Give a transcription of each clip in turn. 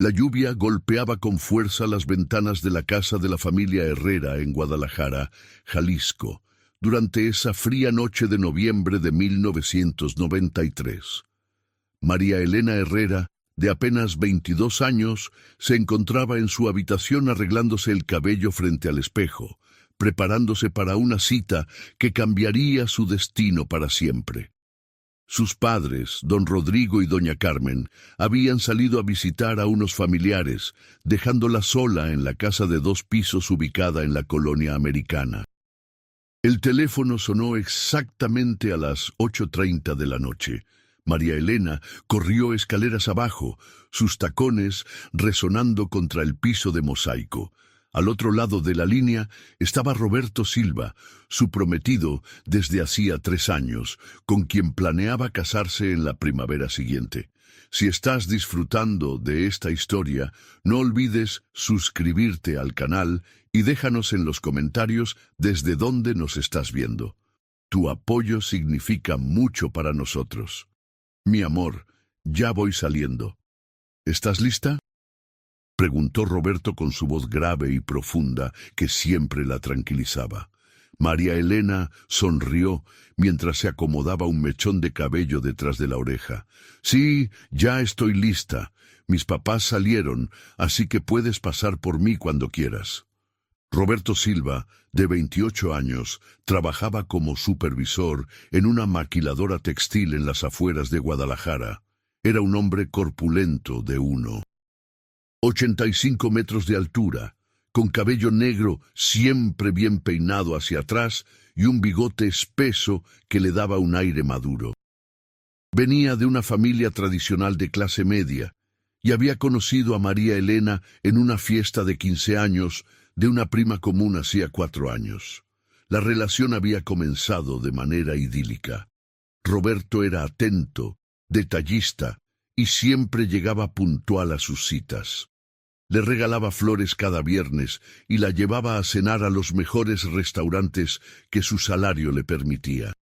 La lluvia golpeaba con fuerza las ventanas de la casa de la familia Herrera en Guadalajara, Jalisco, durante esa fría noche de noviembre de 1993. María Elena Herrera, de apenas 22 años, se encontraba en su habitación arreglándose el cabello frente al espejo, preparándose para una cita que cambiaría su destino para siempre. Sus padres, don Rodrigo y doña Carmen, habían salido a visitar a unos familiares, dejándola sola en la casa de 2 pisos ubicada en la colonia americana. El teléfono sonó exactamente a las 8:30 de la noche. María Elena corrió escaleras abajo, sus tacones resonando contra el piso de mosaico. Al otro lado de la línea estaba Roberto Silva, su prometido desde hacía 3 años, con quien planeaba casarse en la primavera siguiente. Si estás disfrutando de esta historia, no olvides suscribirte al canal y déjanos en los comentarios desde dónde nos estás viendo. Tu apoyo significa mucho para nosotros. Mi amor, ya voy saliendo. ¿Estás lista?, preguntó Roberto con su voz grave y profunda que siempre la tranquilizaba. María Elena sonrió mientras se acomodaba un mechón de cabello detrás de la oreja. Sí, ya estoy lista. Mis papás salieron, así que puedes pasar por mí cuando quieras. Roberto Silva, de 28 años, trabajaba como supervisor en una maquiladora textil en las afueras de Guadalajara. Era un hombre corpulento de 1,85 metros de altura, con cabello negro siempre bien peinado hacia atrás y un bigote espeso que le daba un aire maduro. Venía de una familia tradicional de clase media y había conocido a María Elena en una fiesta de 15 años de una prima común hacía 4 años. La relación había comenzado de manera idílica. Roberto era atento, detallista y siempre llegaba puntual a sus citas. Le regalaba flores cada viernes y la llevaba a cenar a los mejores restaurantes que su salario le permitía.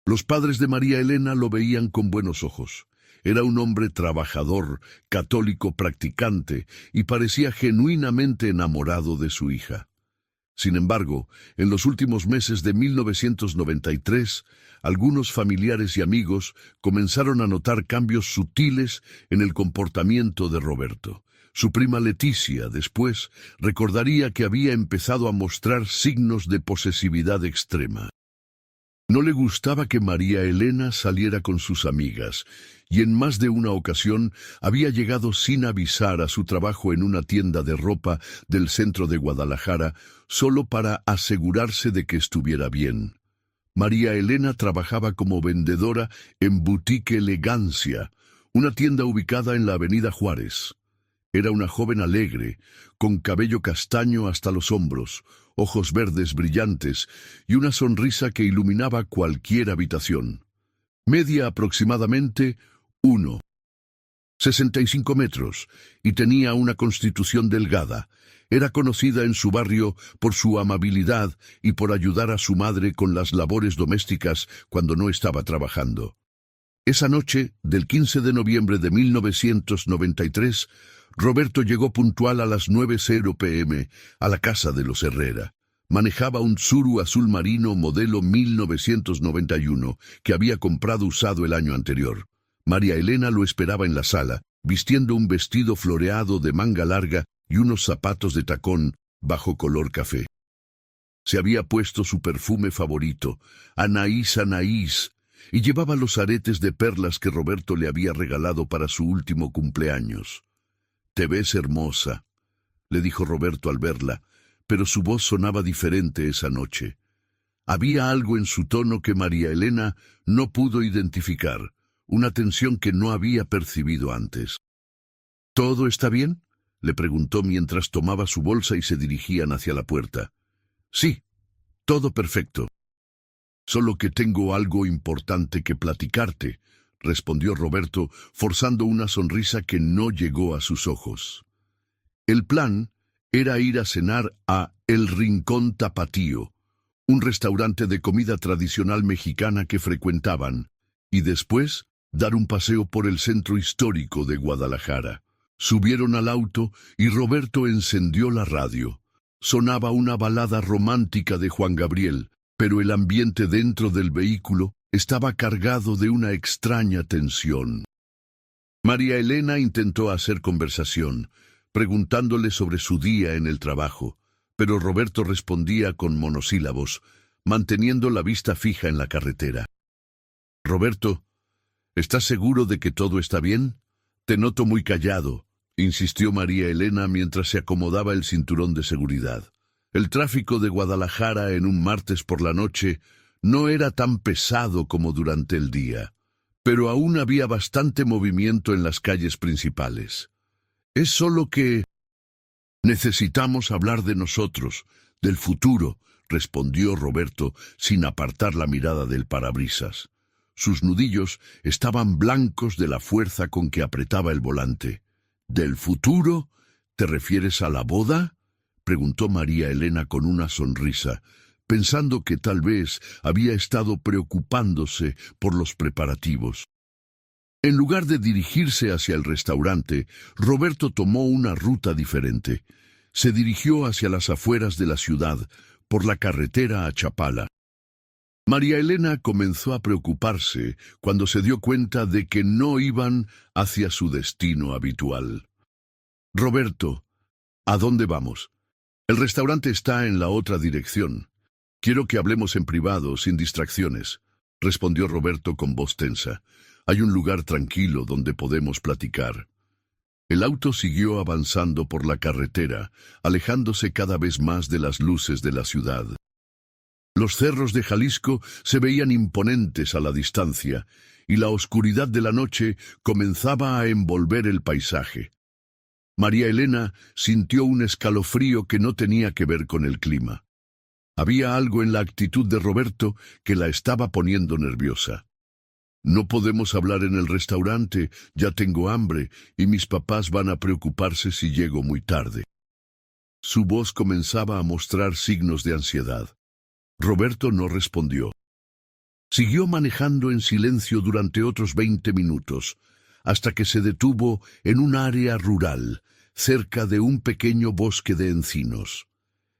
Los padres de María Elena lo veían con buenos ojos. Era un hombre trabajador, católico practicante y parecía genuinamente enamorado de su hija. Sin embargo, en los últimos meses de 1993, algunos familiares y amigos comenzaron a notar cambios sutiles en el comportamiento de Roberto. Su prima Leticia, después, recordaría que había empezado a mostrar signos de posesividad extrema. No le gustaba que María Elena saliera con sus amigas, y en más de una ocasión había llegado sin avisar a su trabajo en una tienda de ropa del centro de Guadalajara, solo para asegurarse de que estuviera bien. María Elena trabajaba como vendedora en Boutique Elegancia, una tienda ubicada en la Avenida Juárez. Era una joven alegre, con cabello castaño hasta los hombros, ojos verdes brillantes y una sonrisa que iluminaba cualquier habitación. Media aproximadamente 1,65 metros y tenía una constitución delgada. Era conocida en su barrio por su amabilidad y por ayudar a su madre con las labores domésticas cuando no estaba trabajando. Esa noche, del 15 de noviembre de 1993, Roberto llegó puntual a las 9:00 p.m. a la casa de los Herrera. Manejaba un Tsuru azul marino modelo 1991 que había comprado usado el año anterior. María Elena lo esperaba en la sala, vistiendo un vestido floreado de manga larga y unos zapatos de tacón bajo color café. Se había puesto su perfume favorito, Anaís Anaís, y llevaba los aretes de perlas que Roberto le había regalado para su último cumpleaños. «Te ves hermosa», le dijo Roberto al verla, pero su voz sonaba diferente esa noche. Había algo en su tono que María Elena no pudo identificar, una tensión que no había percibido antes. «¿Todo está bien?», le preguntó mientras tomaba su bolsa y se dirigían hacia la puerta. «Sí, todo perfecto. Solo que tengo algo importante que platicarte», respondió Roberto, forzando una sonrisa que no llegó a sus ojos. El plan era ir a cenar a El Rincón Tapatío, un restaurante de comida tradicional mexicana que frecuentaban, y después dar un paseo por el centro histórico de Guadalajara. Subieron al auto y Roberto encendió la radio. Sonaba una balada romántica de Juan Gabriel, pero el ambiente dentro del vehículo estaba cargado de una extraña tensión. María Elena intentó hacer conversación, preguntándole sobre su día en el trabajo, pero Roberto respondía con monosílabos, manteniendo la vista fija en la carretera. «Roberto, ¿estás seguro de que todo está bien? Te noto muy callado», insistió María Elena mientras se acomodaba el cinturón de seguridad. El tráfico de Guadalajara en un martes por la noche no era tan pesado como durante el día, pero aún había bastante movimiento en las calles principales. «Es solo que necesitamos hablar de nosotros, del futuro», respondió Roberto sin apartar la mirada del parabrisas. Sus nudillos estaban blancos de la fuerza con que apretaba el volante. «¿Del futuro? ¿Te refieres a la boda?», preguntó María Elena con una sonrisa, pensando que tal vez había estado preocupándose por los preparativos. En lugar de dirigirse hacia el restaurante, Roberto tomó una ruta diferente. Se dirigió hacia las afueras de la ciudad, por la carretera a Chapala. María Elena comenzó a preocuparse cuando se dio cuenta de que no iban hacia su destino habitual. «Roberto, ¿a dónde vamos? El restaurante está en la otra dirección. Quiero que hablemos en privado, sin distracciones», respondió Roberto con voz tensa. «Hay un lugar tranquilo donde podemos platicar». El auto siguió avanzando por la carretera, alejándose cada vez más de las luces de la ciudad. Los cerros de Jalisco se veían imponentes a la distancia, y la oscuridad de la noche comenzaba a envolver el paisaje. María Elena sintió un escalofrío que no tenía que ver con el clima. Había algo en la actitud de Roberto que la estaba poniendo nerviosa. «No podemos hablar en el restaurante, ya tengo hambre, y mis papás van a preocuparse si llego muy tarde». Su voz comenzaba a mostrar signos de ansiedad. Roberto no respondió. Siguió manejando en silencio durante otros 20 minutos, hasta que se detuvo en un área rural, cerca de un pequeño bosque de encinos.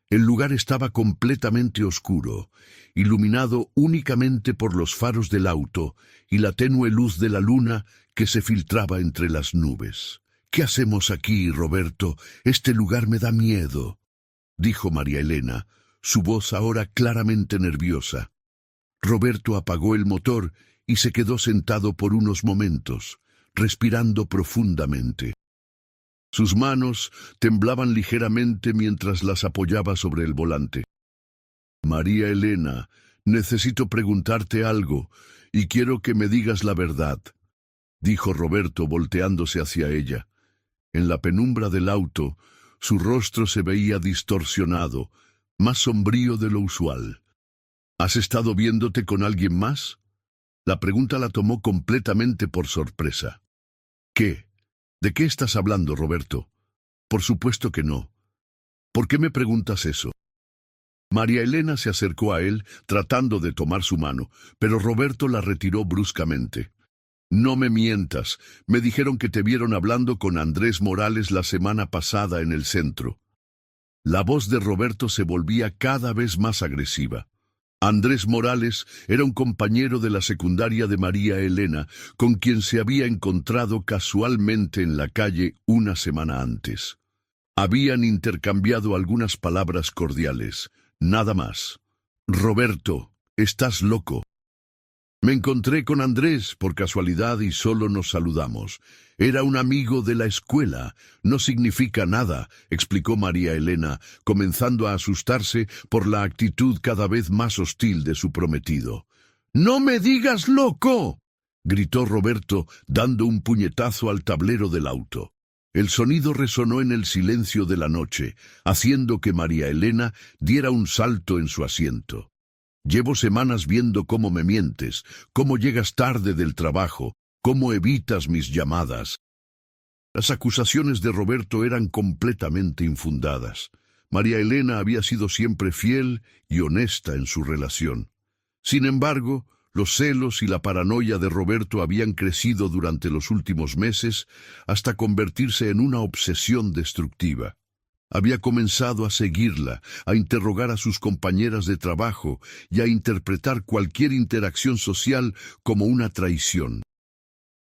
El lugar estaba completamente oscuro, iluminado únicamente por los faros del auto y la tenue luz de la luna que se filtraba entre las nubes. «¿Qué hacemos aquí, Roberto? Este lugar me da miedo», dijo María Elena, su voz ahora claramente nerviosa. Roberto apagó el motor y se quedó sentado por unos momentos, respirando profundamente. Sus manos temblaban ligeramente mientras las apoyaba sobre el volante. «María Elena, necesito preguntarte algo, y quiero que me digas la verdad», dijo Roberto volteándose hacia ella. En la penumbra del auto, su rostro se veía distorsionado, más sombrío de lo usual. «¿Has estado viéndote con alguien más?». La pregunta la tomó completamente por sorpresa. «¿Qué? ¿De qué estás hablando, Roberto?». «Por supuesto que no». «¿Por qué me preguntas eso?». María Elena se acercó a él, tratando de tomar su mano, pero Roberto la retiró bruscamente. «No me mientas. Me dijeron que te vieron hablando con Andrés Morales la semana pasada en el centro». La voz de Roberto se volvía cada vez más agresiva. Andrés Morales era un compañero de la secundaria de María Elena, con quien se había encontrado casualmente en la calle una semana antes. Habían intercambiado algunas palabras cordiales, nada más. «Roberto, estás loco». «Me encontré con Andrés por casualidad y solo nos saludamos. Era un amigo de la escuela. No significa nada», explicó María Elena, comenzando a asustarse por la actitud cada vez más hostil de su prometido. «¡No me digas loco!», gritó Roberto, dando un puñetazo al tablero del auto. El sonido resonó en el silencio de la noche, haciendo que María Elena diera un salto en su asiento. «Llevo semanas viendo cómo me mientes, cómo llegas tarde del trabajo, cómo evitas mis llamadas». Las acusaciones de Roberto eran completamente infundadas. María Elena había sido siempre fiel y honesta en su relación. Sin embargo, Los celos y la paranoia de Roberto habían crecido durante los últimos meses hasta convertirse en una obsesión destructiva. Había comenzado a seguirla, a interrogar a sus compañeras de trabajo y a interpretar cualquier interacción social como una traición.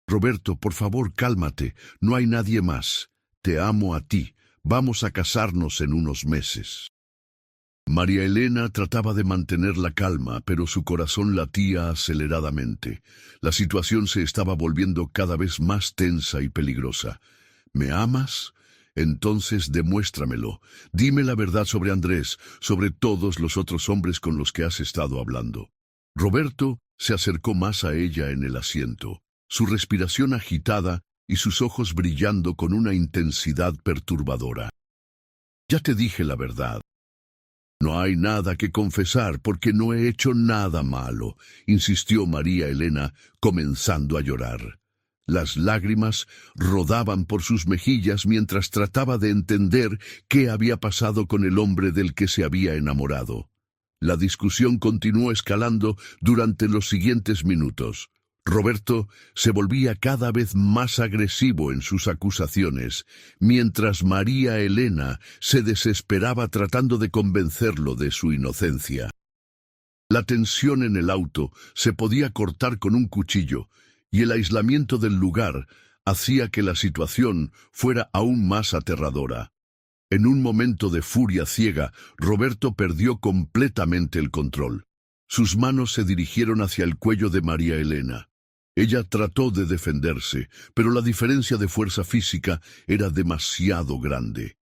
Roberto, por favor, cálmate, no hay nadie más. Te amo a ti, vamos a casarnos en unos meses. María Elena trataba de mantener la calma, pero su corazón latía aceleradamente. La situación se estaba volviendo cada vez más tensa y peligrosa. ¿Me amas? Entonces demuéstramelo. Dime la verdad sobre Andrés, sobre todos los otros hombres con los que has estado hablando. Roberto se acercó más a ella en el asiento, su respiración agitada y sus ojos brillando con una intensidad perturbadora. Ya te dije la verdad. No hay nada que confesar porque no he hecho nada malo, insistió María Elena, comenzando a llorar. Las lágrimas rodaban por sus mejillas mientras trataba de entender qué había pasado con el hombre del que se había enamorado. La discusión continuó escalando durante los siguientes minutos. Roberto se volvía cada vez más agresivo en sus acusaciones, mientras María Elena se desesperaba tratando de convencerlo de su inocencia. La tensión en el auto se podía cortar con un cuchillo, y el aislamiento del lugar hacía que la situación fuera aún más aterradora. En un momento de furia ciega, Roberto perdió completamente el control. Sus manos se dirigieron hacia el cuello de María Elena. Ella trató de defenderse, pero la diferencia de fuerza física era demasiado grande.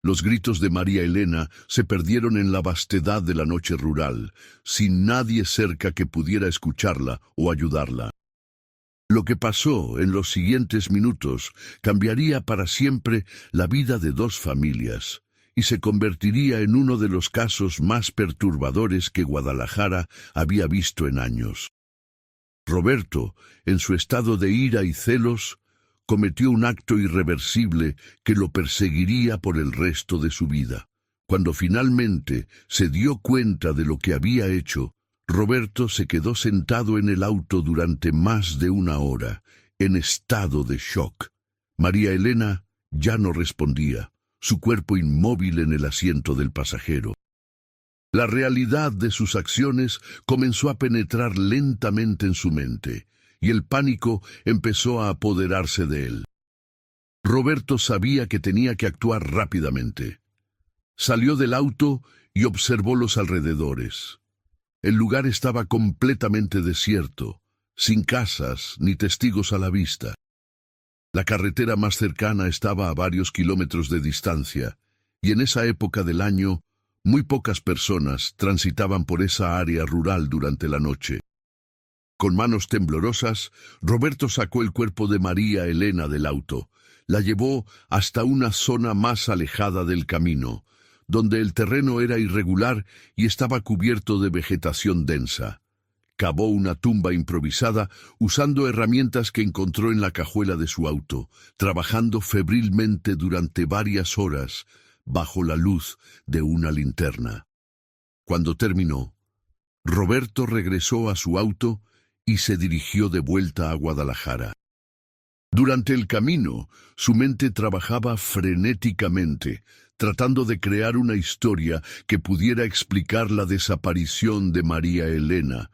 Los gritos de María Elena se perdieron en la vastedad de la noche rural, sin nadie cerca que pudiera escucharla o ayudarla. Lo que pasó en los siguientes minutos cambiaría para siempre la vida de dos familias y se convertiría en uno de los casos más perturbadores que Guadalajara había visto en años. Roberto, en su estado de ira y celos, cometió un acto irreversible que lo perseguiría por el resto de su vida. Cuando finalmente se dio cuenta de lo que había hecho, Roberto se quedó sentado en el auto durante más de una hora, en estado de shock. María Elena ya no respondía, su cuerpo inmóvil en el asiento del pasajero. La realidad de sus acciones comenzó a penetrar lentamente en su mente, y el pánico empezó a apoderarse de él. Roberto sabía que tenía que actuar rápidamente. Salió del auto y observó los alrededores. El lugar estaba completamente desierto, sin casas ni testigos a la vista. La carretera más cercana estaba a varios kilómetros de distancia, y en esa época del año, muy pocas personas transitaban por esa área rural durante la noche. Con manos temblorosas, Roberto sacó el cuerpo de María Elena del auto, la llevó hasta una zona más alejada del camino, donde el terreno era irregular y estaba cubierto de vegetación densa. Cavó una tumba improvisada usando herramientas que encontró en la cajuela de su auto, trabajando febrilmente durante varias horas bajo la luz de una linterna. Cuando terminó, Roberto regresó a su auto y se dirigió de vuelta a Guadalajara. Durante el camino, su mente trabajaba frenéticamente, tratando de crear una historia que pudiera explicar la desaparición de María Elena.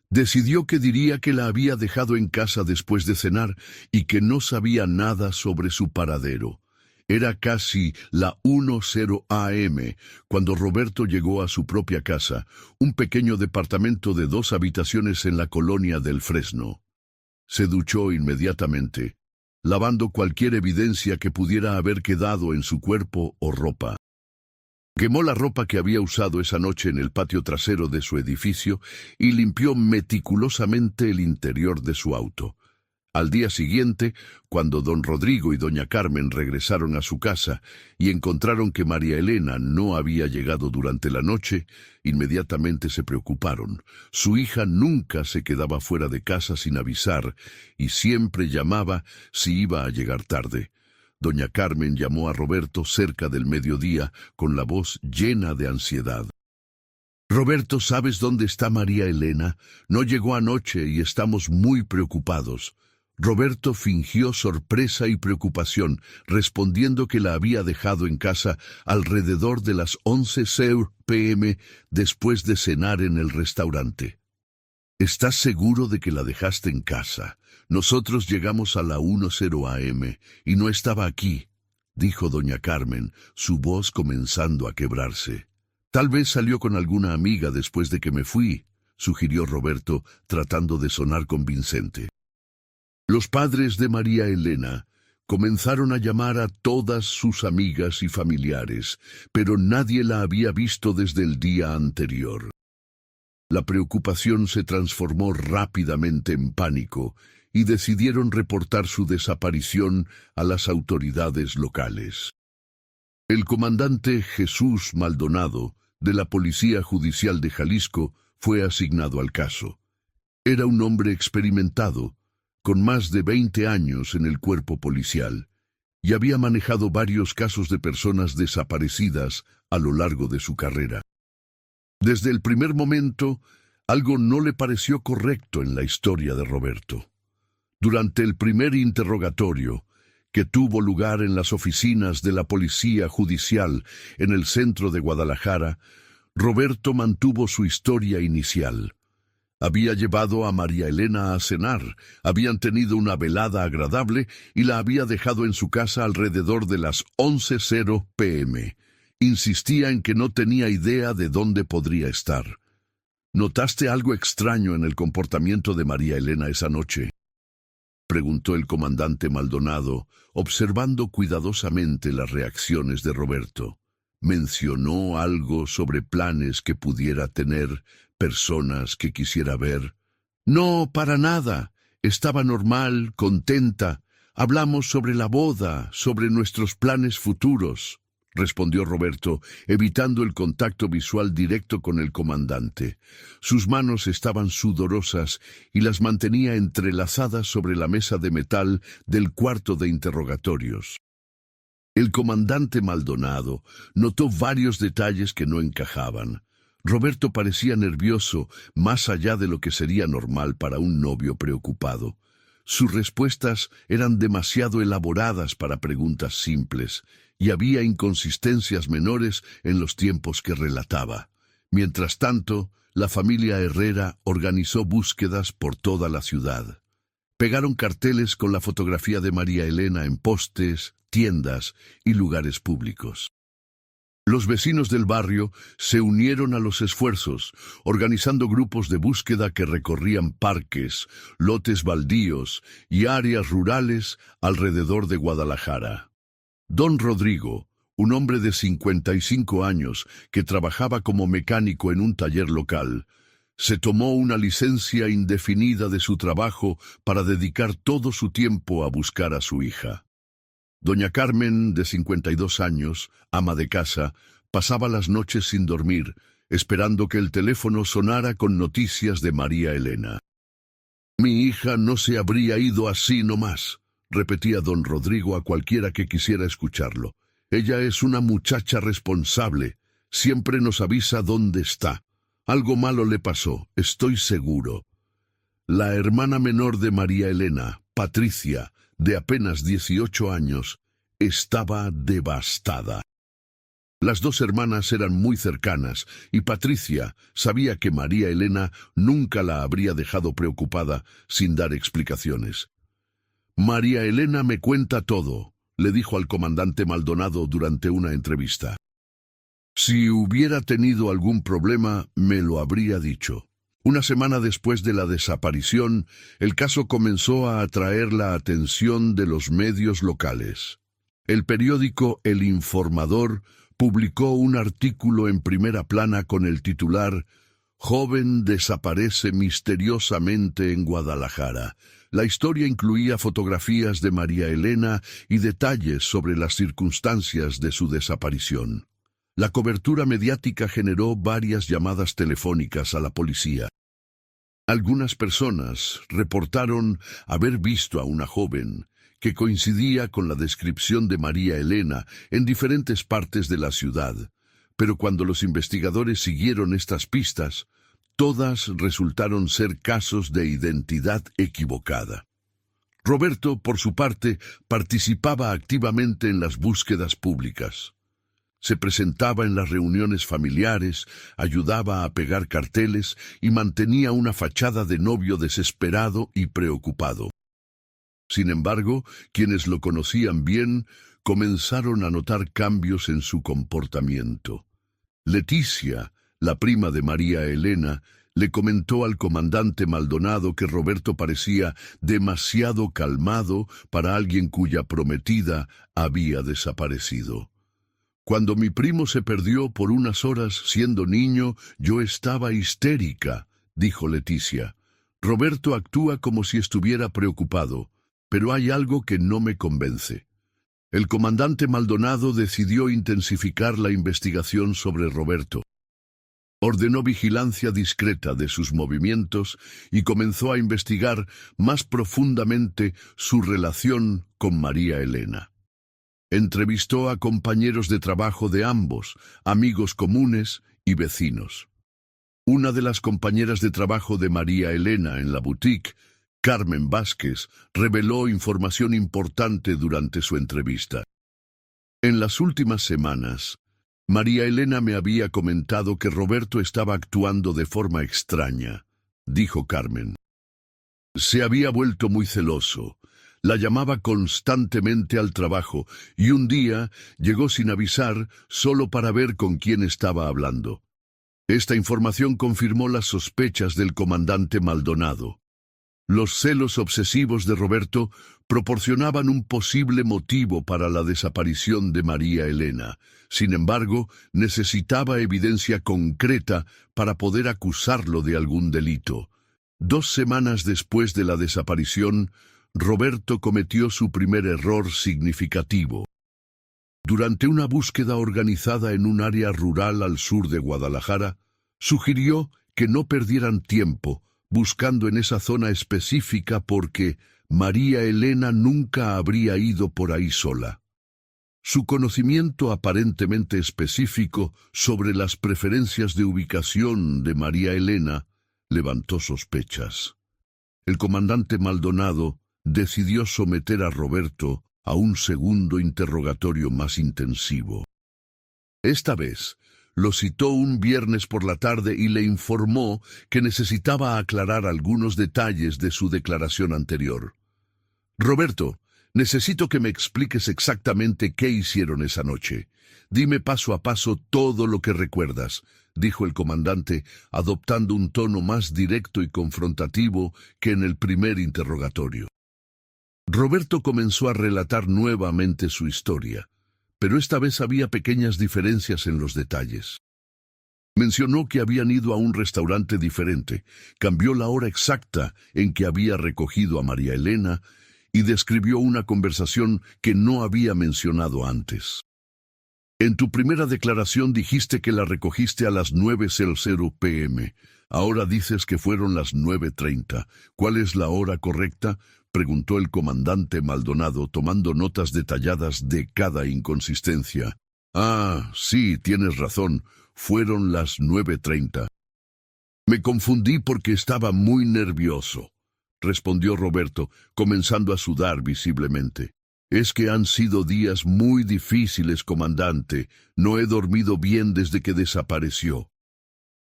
Decidió que diría que la había dejado en casa después de cenar y que no sabía nada sobre su paradero. Era casi la 1:00 a.m. cuando Roberto llegó a su propia casa, un pequeño departamento de 2 habitaciones en la colonia del Fresno. Se duchó inmediatamente, lavando cualquier evidencia que pudiera haber quedado en su cuerpo o ropa. Quemó la ropa que había usado esa noche en el patio trasero de su edificio y limpió meticulosamente el interior de su auto. Al día siguiente, cuando don Rodrigo y doña Carmen regresaron a su casa y encontraron que María Elena no había llegado durante la noche, inmediatamente se preocuparon. Su hija nunca se quedaba fuera de casa sin avisar y siempre llamaba si iba a llegar tarde. Doña Carmen llamó a Roberto cerca del mediodía con la voz llena de ansiedad. Roberto, ¿sabes dónde está María Elena? No llegó anoche y estamos muy preocupados. Roberto fingió sorpresa y preocupación, respondiendo que la había dejado en casa alrededor de las 11:00 p.m. después de cenar en el restaurante. ¿Estás seguro de que la dejaste en casa? Nosotros llegamos a la 10:00 a.m. y no estaba aquí, dijo doña Carmen, su voz comenzando a quebrarse. Tal vez salió con alguna amiga después de que me fui, sugirió Roberto, tratando de sonar convincente. Los padres de María Elena comenzaron a llamar a todas sus amigas y familiares, pero nadie la había visto desde el día anterior. La preocupación se transformó rápidamente en pánico y decidieron reportar su desaparición a las autoridades locales. El comandante Jesús Maldonado, de la Policía Judicial de Jalisco, fue asignado al caso. Era un hombre experimentado, con más de 20 años en el cuerpo policial, y había manejado varios casos de personas desaparecidas a lo largo de su carrera. Desde el primer momento, algo no le pareció correcto en la historia de Roberto. Durante el primer interrogatorio, que tuvo lugar en las oficinas de la Policía Judicial en el centro de Guadalajara, Roberto mantuvo su historia inicial. Había llevado a María Elena a cenar, habían tenido una velada agradable y la había dejado en su casa alrededor de las 11:00 p.m. Insistía en que no tenía idea de dónde podría estar. ¿Notaste algo extraño en el comportamiento de María Elena esa noche?, preguntó el comandante Maldonado, observando cuidadosamente las reacciones de Roberto. ¿Mencionó algo sobre planes que pudiera tener, personas que quisiera ver? No, para nada. Estaba normal, contenta. Hablamos sobre la boda, sobre nuestros planes futuros, respondió Roberto, evitando el contacto visual directo con el comandante. Sus manos estaban sudorosas y las mantenía entrelazadas sobre la mesa de metal del cuarto de interrogatorios. El comandante Maldonado notó varios detalles que no encajaban. Roberto parecía nervioso, más allá de lo que sería normal para un novio preocupado. Sus respuestas eran demasiado elaboradas para preguntas simples, y había inconsistencias menores en los tiempos que relataba. Mientras tanto, la familia Herrera organizó búsquedas por toda la ciudad. Pegaron carteles con la fotografía de María Elena en postes, tiendas y lugares públicos. Los vecinos del barrio se unieron a los esfuerzos, organizando grupos de búsqueda que recorrían parques, lotes baldíos y áreas rurales alrededor de Guadalajara. Don Rodrigo, un hombre de 55 años que trabajaba como mecánico en un taller local, se tomó una licencia indefinida de su trabajo para dedicar todo su tiempo a buscar a su hija. Doña Carmen, de 52 años, ama de casa, pasaba las noches sin dormir, esperando que el teléfono sonara con noticias de María Elena. «Mi hija no se habría ido así nomás», repetía don Rodrigo a cualquiera que quisiera escucharlo. «Ella es una muchacha responsable, siempre nos avisa dónde está. Algo malo le pasó, estoy seguro». La hermana menor de María Elena, Patricia, de apenas 18 años, estaba devastada. Las dos hermanas eran muy cercanas y Patricia sabía que María Elena nunca la habría dejado preocupada sin dar explicaciones. «María Elena me cuenta todo», le dijo al comandante Maldonado durante una entrevista. «Si hubiera tenido algún problema, me lo habría dicho». Una semana después de la desaparición, el caso comenzó a atraer la atención de los medios locales. El periódico El Informador publicó un artículo en primera plana con el titular «Joven desaparece misteriosamente en Guadalajara». La historia incluía fotografías de María Elena y detalles sobre las circunstancias de su desaparición. La cobertura mediática generó varias llamadas telefónicas a la policía. Algunas personas reportaron haber visto a una joven que coincidía con la descripción de María Elena en diferentes partes de la ciudad, pero cuando los investigadores siguieron estas pistas, todas resultaron ser casos de identidad equivocada. Roberto, por su parte, participaba activamente en las búsquedas públicas. Se presentaba en las reuniones familiares, ayudaba a pegar carteles y mantenía una fachada de novio desesperado y preocupado. Sin embargo, quienes lo conocían bien comenzaron a notar cambios en su comportamiento. Leticia, la prima de María Elena, le comentó al comandante Maldonado que Roberto parecía demasiado calmado para alguien cuya prometida había desaparecido. Cuando mi primo se perdió por unas horas siendo niño, yo estaba histérica, dijo Leticia. Roberto actúa como si estuviera preocupado, pero hay algo que no me convence. El comandante Maldonado decidió intensificar la investigación sobre Roberto. Ordenó vigilancia discreta de sus movimientos y comenzó a investigar más profundamente su relación con María Elena. Entrevistó a compañeros de trabajo de ambos, amigos comunes y vecinos. Una de las compañeras de trabajo de María Elena en la boutique, Carmen Vázquez, reveló información importante durante su entrevista. En las últimas semanas, María Elena me había comentado que Roberto estaba actuando de forma extraña, dijo Carmen. Se había vuelto muy celoso. La llamaba constantemente al trabajo y un día llegó sin avisar solo para ver con quién estaba hablando. Esta información confirmó las sospechas del comandante Maldonado. Los celos obsesivos de Roberto proporcionaban un posible motivo para la desaparición de María Elena. Sin embargo, necesitaba evidencia concreta para poder acusarlo de algún delito. 2 semanas después de la desaparición, Roberto cometió su primer error significativo. Durante una búsqueda organizada en un área rural al sur de Guadalajara, sugirió que no perdieran tiempo buscando en esa zona específica porque María Elena nunca habría ido por ahí sola. Su conocimiento aparentemente específico sobre las preferencias de ubicación de María Elena levantó sospechas. El comandante Maldonado decidió someter a Roberto a un segundo interrogatorio más intensivo. Esta vez, lo citó un viernes por la tarde y le informó que necesitaba aclarar algunos detalles de su declaración anterior. Roberto, necesito que me expliques exactamente qué hicieron esa noche. Dime paso a paso todo lo que recuerdas, dijo el comandante, adoptando un tono más directo y confrontativo que en el primer interrogatorio. Roberto comenzó a relatar nuevamente su historia, pero esta vez había pequeñas diferencias en los detalles. Mencionó que habían ido a un restaurante diferente, cambió la hora exacta en que había recogido a María Elena y describió una conversación que no había mencionado antes. En tu primera declaración dijiste que la recogiste a las 9:00 p.m. Ahora dices que fueron las 9:30. ¿Cuál es la hora correcta?, preguntó el comandante Maldonado, tomando notas detalladas de cada inconsistencia. Ah, sí, tienes razón, fueron las 9:30. Me confundí porque estaba muy nervioso, respondió Roberto, comenzando a sudar visiblemente. Es que han sido días muy difíciles, comandante. No he dormido bien desde que desapareció.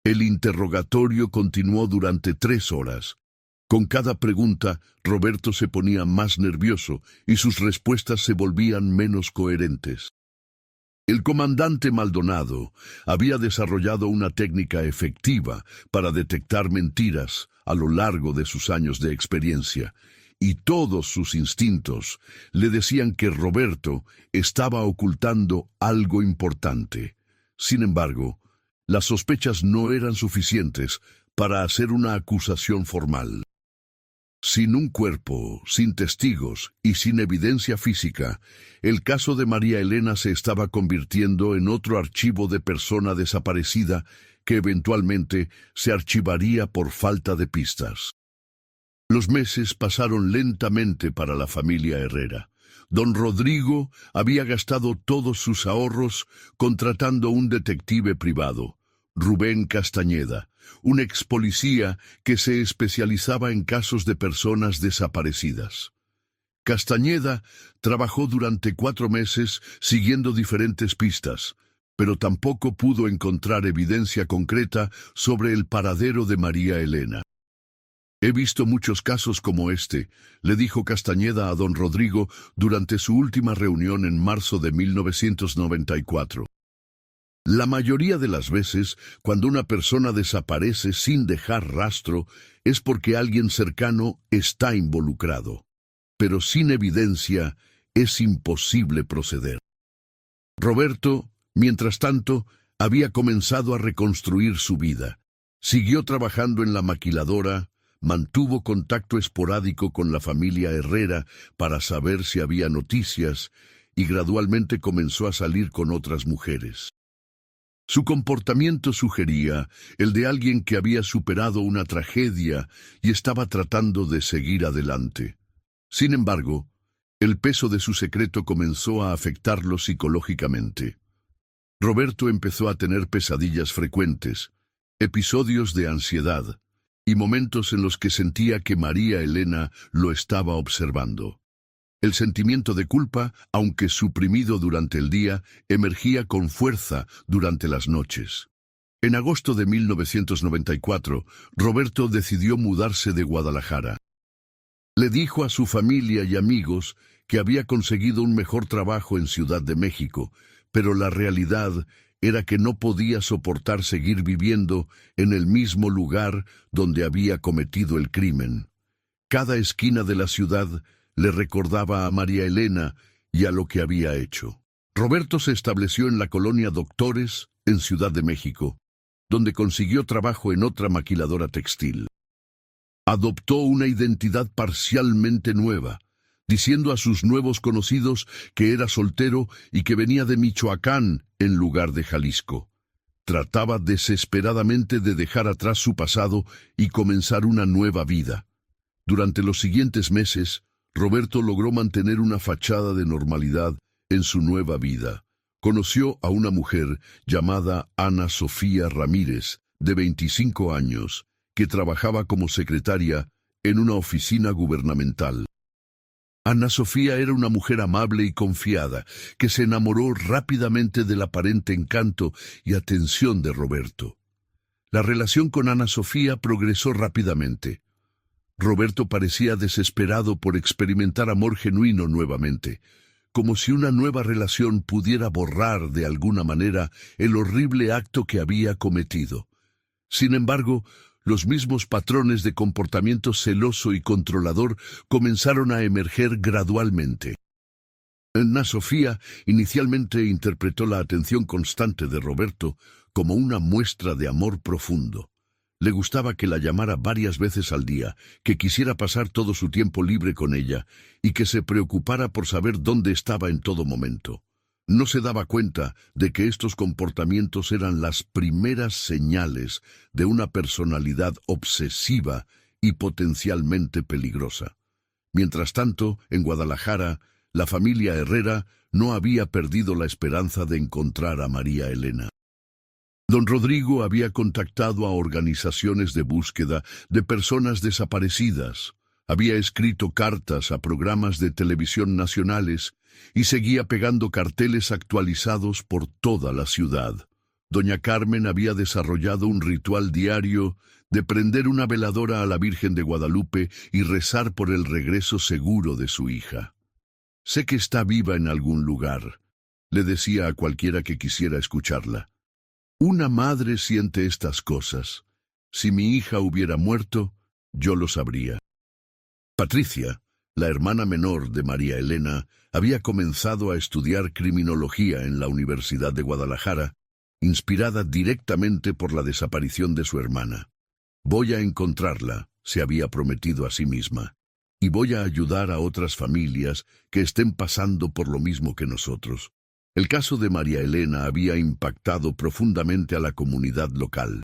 El interrogatorio continuó durante 3 horas. Con cada pregunta, Roberto se ponía más nervioso y sus respuestas se volvían menos coherentes. El comandante Maldonado había desarrollado una técnica efectiva para detectar mentiras a lo largo de sus años de experiencia, y todos sus instintos le decían que Roberto estaba ocultando algo importante. Sin embargo, las sospechas no eran suficientes para hacer una acusación formal. Sin un cuerpo, sin testigos y sin evidencia física, el caso de María Elena se estaba convirtiendo en otro archivo de persona desaparecida que eventualmente se archivaría por falta de pistas. Los meses pasaron lentamente para la familia Herrera. Don Rodrigo había gastado todos sus ahorros contratando un detective privado, Rubén Castañeda, un ex policía que se especializaba en casos de personas desaparecidas. Castañeda trabajó durante 4 meses siguiendo diferentes pistas, pero tampoco pudo encontrar evidencia concreta sobre el paradero de María Elena. «He visto muchos casos como este», le dijo Castañeda a don Rodrigo durante su última reunión en marzo de 1994. «La mayoría de las veces, cuando una persona desaparece sin dejar rastro, es porque alguien cercano está involucrado. Pero sin evidencia es imposible proceder». Roberto, mientras tanto, había comenzado a reconstruir su vida. Siguió trabajando en la maquiladora, mantuvo contacto esporádico con la familia Herrera para saber si había noticias y gradualmente comenzó a salir con otras mujeres. Su comportamiento sugería el de alguien que había superado una tragedia y estaba tratando de seguir adelante. Sin embargo, el peso de su secreto comenzó a afectarlo psicológicamente. Roberto empezó a tener pesadillas frecuentes, episodios de ansiedad y momentos en los que sentía que María Elena lo estaba observando. El sentimiento de culpa, aunque suprimido durante el día, emergía con fuerza durante las noches. En agosto de 1994, Roberto decidió mudarse de Guadalajara. Le dijo a su familia y amigos que había conseguido un mejor trabajo en Ciudad de México, pero la realidad era que no podía soportar seguir viviendo en el mismo lugar donde había cometido el crimen. Cada esquina de la ciudad le recordaba a María Elena y a lo que había hecho. Roberto se estableció en la colonia Doctores, en Ciudad de México, donde consiguió trabajo en otra maquiladora textil. Adoptó una identidad parcialmente nueva, diciendo a sus nuevos conocidos que era soltero y que venía de Michoacán en lugar de Jalisco. Trataba desesperadamente de dejar atrás su pasado y comenzar una nueva vida. Durante los siguientes meses, Roberto logró mantener una fachada de normalidad en su nueva vida. Conoció a una mujer llamada Ana Sofía Ramírez, de 25 años, que trabajaba como secretaria en una oficina gubernamental. Ana Sofía era una mujer amable y confiada, que se enamoró rápidamente del aparente encanto y atención de Roberto. La relación con Ana Sofía progresó rápidamente. Roberto parecía desesperado por experimentar amor genuino nuevamente, como si una nueva relación pudiera borrar de alguna manera el horrible acto que había cometido. Sin embargo, los mismos patrones de comportamiento celoso y controlador comenzaron a emerger gradualmente. Ana Sofía inicialmente interpretó la atención constante de Roberto como una muestra de amor profundo. Le gustaba que la llamara varias veces al día, que quisiera pasar todo su tiempo libre con ella y que se preocupara por saber dónde estaba en todo momento. No se daba cuenta de que estos comportamientos eran las primeras señales de una personalidad obsesiva y potencialmente peligrosa. Mientras tanto, en Guadalajara, la familia Herrera no había perdido la esperanza de encontrar a María Elena. Don Rodrigo había contactado a organizaciones de búsqueda de personas desaparecidas, había escrito cartas a programas de televisión nacionales y seguía pegando carteles actualizados por toda la ciudad. Doña Carmen había desarrollado un ritual diario de prender una veladora a la Virgen de Guadalupe y rezar por el regreso seguro de su hija. «Sé que está viva en algún lugar», le decía a cualquiera que quisiera escucharla. «Una madre siente estas cosas. Si mi hija hubiera muerto, yo lo sabría». Patricia, la hermana menor de María Elena, había comenzado a estudiar criminología en la Universidad de Guadalajara, inspirada directamente por la desaparición de su hermana. «Voy a encontrarla», se había prometido a sí misma, «y voy a ayudar a otras familias que estén pasando por lo mismo que nosotros». El caso de María Elena había impactado profundamente a la comunidad local.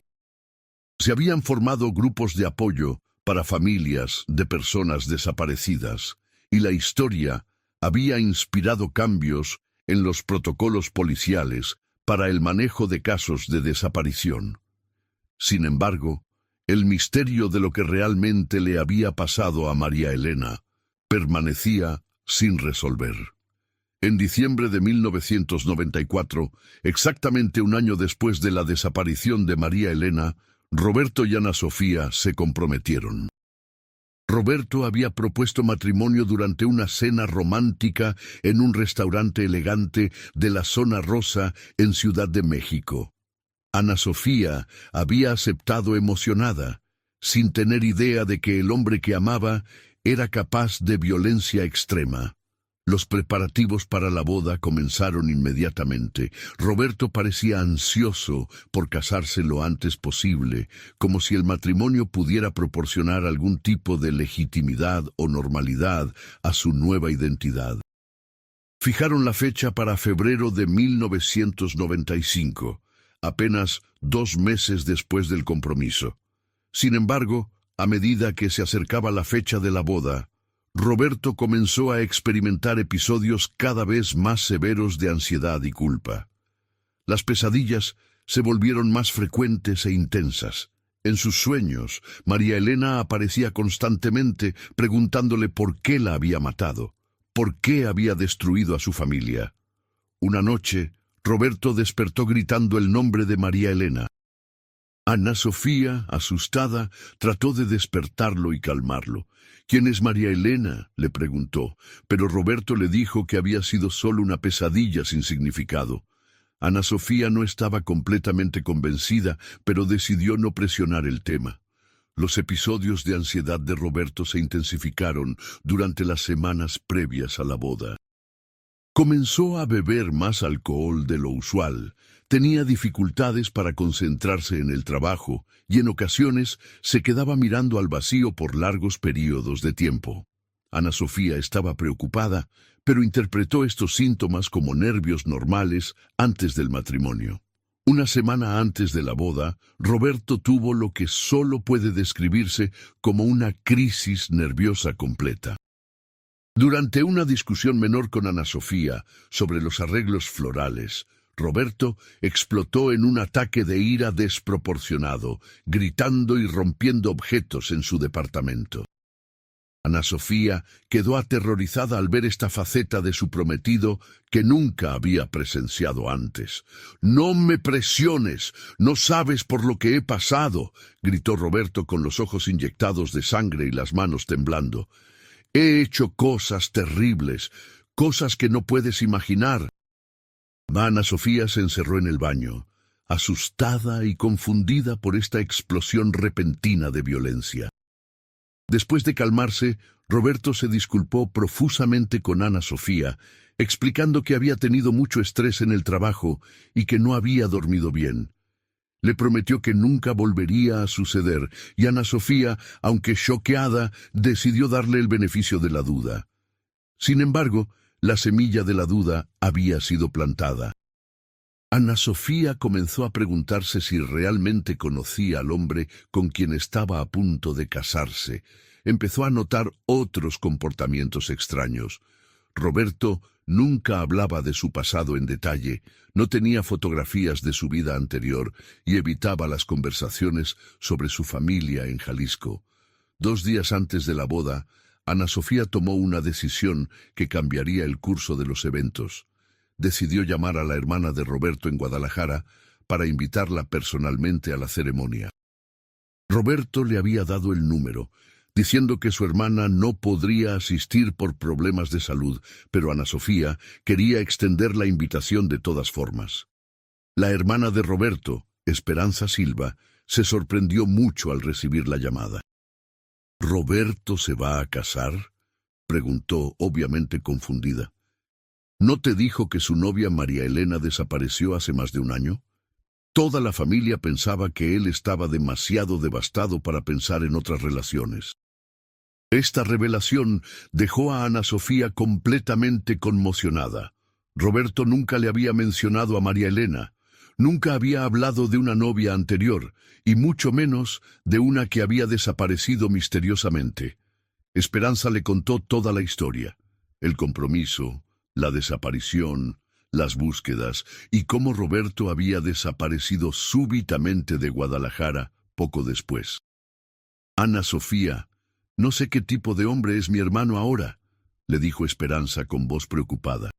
Se habían formado grupos de apoyo para familias de personas desaparecidas, y la historia había inspirado cambios en los protocolos policiales para el manejo de casos de desaparición. Sin embargo, el misterio de lo que realmente le había pasado a María Elena permanecía sin resolver. En diciembre de 1994, exactamente un año después de la desaparición de María Elena, Roberto y Ana Sofía se comprometieron. Roberto había propuesto matrimonio durante una cena romántica en un restaurante elegante de la Zona Rosa en Ciudad de México. Ana Sofía había aceptado emocionada, sin tener idea de que el hombre que amaba era capaz de violencia extrema. Los preparativos para la boda comenzaron inmediatamente. Roberto parecía ansioso por casarse lo antes posible, como si el matrimonio pudiera proporcionar algún tipo de legitimidad o normalidad a su nueva identidad. Fijaron la fecha para febrero de 1995, apenas 2 meses después del compromiso. Sin embargo, a medida que se acercaba la fecha de la boda, Roberto comenzó a experimentar episodios cada vez más severos de ansiedad y culpa. Las pesadillas se volvieron más frecuentes e intensas. En sus sueños, María Elena aparecía constantemente preguntándole por qué la había matado, por qué había destruido a su familia. Una noche, Roberto despertó gritando el nombre de María Elena. Ana Sofía, asustada, trató de despertarlo y calmarlo. «¿Quién es María Elena?», le preguntó, pero Roberto le dijo que había sido solo una pesadilla sin significado. Ana Sofía no estaba completamente convencida, pero decidió no presionar el tema. Los episodios de ansiedad de Roberto se intensificaron durante las semanas previas a la boda. Comenzó a beber más alcohol de lo usual. Tenía dificultades para concentrarse en el trabajo y en ocasiones se quedaba mirando al vacío por largos periodos de tiempo. Ana Sofía estaba preocupada, pero interpretó estos síntomas como nervios normales antes del matrimonio. Una semana antes de la boda, Roberto tuvo lo que solo puede describirse como una crisis nerviosa completa. Durante una discusión menor con Ana Sofía sobre los arreglos florales, Roberto explotó en un ataque de ira desproporcionado, gritando y rompiendo objetos en su departamento. Ana Sofía quedó aterrorizada al ver esta faceta de su prometido que nunca había presenciado antes. «¡No me presiones! ¡No sabes por lo que he pasado!», gritó Roberto con los ojos inyectados de sangre y las manos temblando. «He hecho cosas terribles, cosas que no puedes imaginar». Ana Sofía se encerró en el baño, asustada y confundida por esta explosión repentina de violencia. Después de calmarse, Roberto se disculpó profusamente con Ana Sofía, explicando que había tenido mucho estrés en el trabajo y que no había dormido bien. Le prometió que nunca volvería a suceder, y Ana Sofía, aunque choqueada, decidió darle el beneficio de la duda. Sin embargo, la semilla de la duda había sido plantada. Ana Sofía comenzó a preguntarse si realmente conocía al hombre con quien estaba a punto de casarse. Empezó a notar otros comportamientos extraños. Roberto nunca hablaba de su pasado en detalle, no tenía fotografías de su vida anterior y evitaba las conversaciones sobre su familia en Jalisco. 2 días antes de la boda, Ana Sofía tomó una decisión que cambiaría el curso de los eventos. Decidió llamar a la hermana de Roberto en Guadalajara para invitarla personalmente a la ceremonia. Roberto le había dado el número, diciendo que su hermana no podría asistir por problemas de salud, pero Ana Sofía quería extender la invitación de todas formas. La hermana de Roberto, Esperanza Silva, se sorprendió mucho al recibir la llamada. «¿Roberto se va a casar?», preguntó, obviamente confundida. «¿No te dijo que su novia María Elena desapareció hace más de un año?» Toda la familia pensaba que él estaba demasiado devastado para pensar en otras relaciones. Esta revelación dejó a Ana Sofía completamente conmocionada. Roberto nunca le había mencionado a María Elena, nunca había hablado de una novia anterior, y mucho menos de una que había desaparecido misteriosamente. Esperanza le contó toda la historia. El compromiso, la desaparición, las búsquedas y cómo Roberto había desaparecido súbitamente de Guadalajara poco después. Ana Sofía, no sé qué tipo de hombre es mi hermano ahora, le dijo Esperanza con voz preocupada.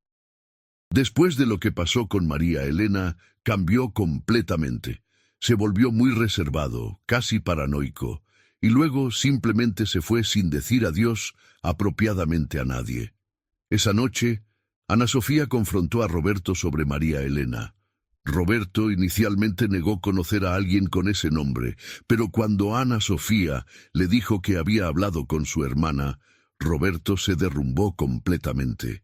Después de lo que pasó con María Elena, cambió completamente. Se volvió muy reservado, casi paranoico, y luego simplemente se fue sin decir adiós apropiadamente a nadie. Esa noche, Ana Sofía confrontó a Roberto sobre María Elena. Roberto inicialmente negó conocer a alguien con ese nombre, pero cuando Ana Sofía le dijo que había hablado con su hermana, Roberto se derrumbó completamente.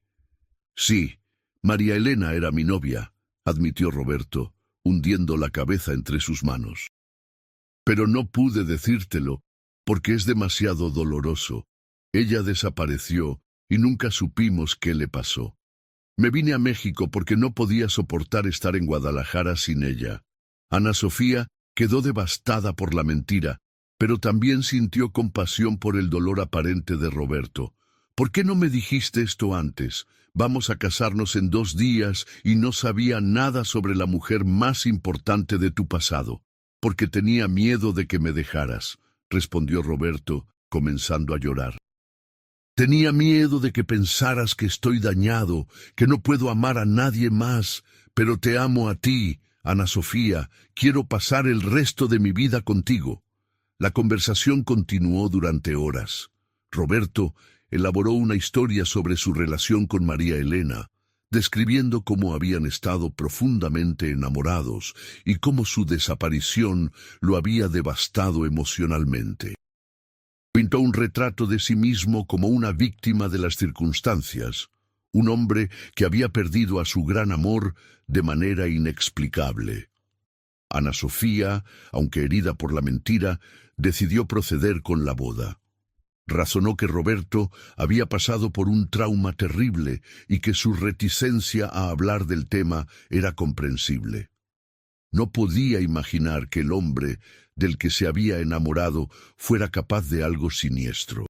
Sí, María Elena era mi novia, admitió Roberto, hundiendo la cabeza entre sus manos. Pero no pude decírtelo, porque es demasiado doloroso. Ella desapareció y nunca supimos qué le pasó. Me vine a México porque no podía soportar estar en Guadalajara sin ella. Ana Sofía quedó devastada por la mentira, pero también sintió compasión por el dolor aparente de Roberto. ¿Por qué no me dijiste esto antes? Vamos a casarnos en 2 días y no sabía nada sobre la mujer más importante de tu pasado, porque tenía miedo de que me dejaras, respondió Roberto, comenzando a llorar. Tenía miedo de que pensaras que estoy dañado, que no puedo amar a nadie más, pero te amo a ti, Ana Sofía, quiero pasar el resto de mi vida contigo. La conversación continuó durante horas. Roberto elaboró una historia sobre su relación con María Elena, describiendo cómo habían estado profundamente enamorados y cómo su desaparición lo había devastado emocionalmente. Pintó un retrato de sí mismo como una víctima de las circunstancias, un hombre que había perdido a su gran amor de manera inexplicable. Ana Sofía, aunque herida por la mentira, decidió proceder con la boda. Razonó que Roberto había pasado por un trauma terrible y que su reticencia a hablar del tema era comprensible. No podía imaginar que el hombre del que se había enamorado fuera capaz de algo siniestro.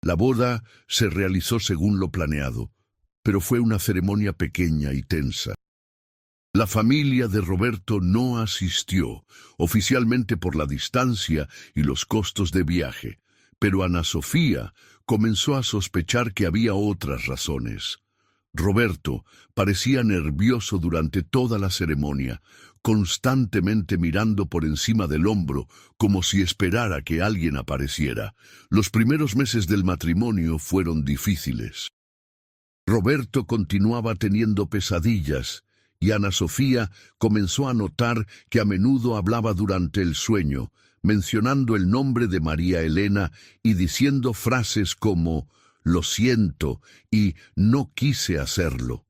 La boda se realizó según lo planeado, pero fue una ceremonia pequeña y tensa. La familia de Roberto no asistió, oficialmente por la distancia y los costos de viaje, pero Ana Sofía comenzó a sospechar que había otras razones. Roberto parecía nervioso durante toda la ceremonia, constantemente mirando por encima del hombro, como si esperara que alguien apareciera. Los primeros meses del matrimonio fueron difíciles. Roberto continuaba teniendo pesadillas, y Ana Sofía comenzó a notar que a menudo hablaba durante el sueño, mencionando el nombre de María Elena y diciendo frases como «lo siento» y «no quise hacerlo».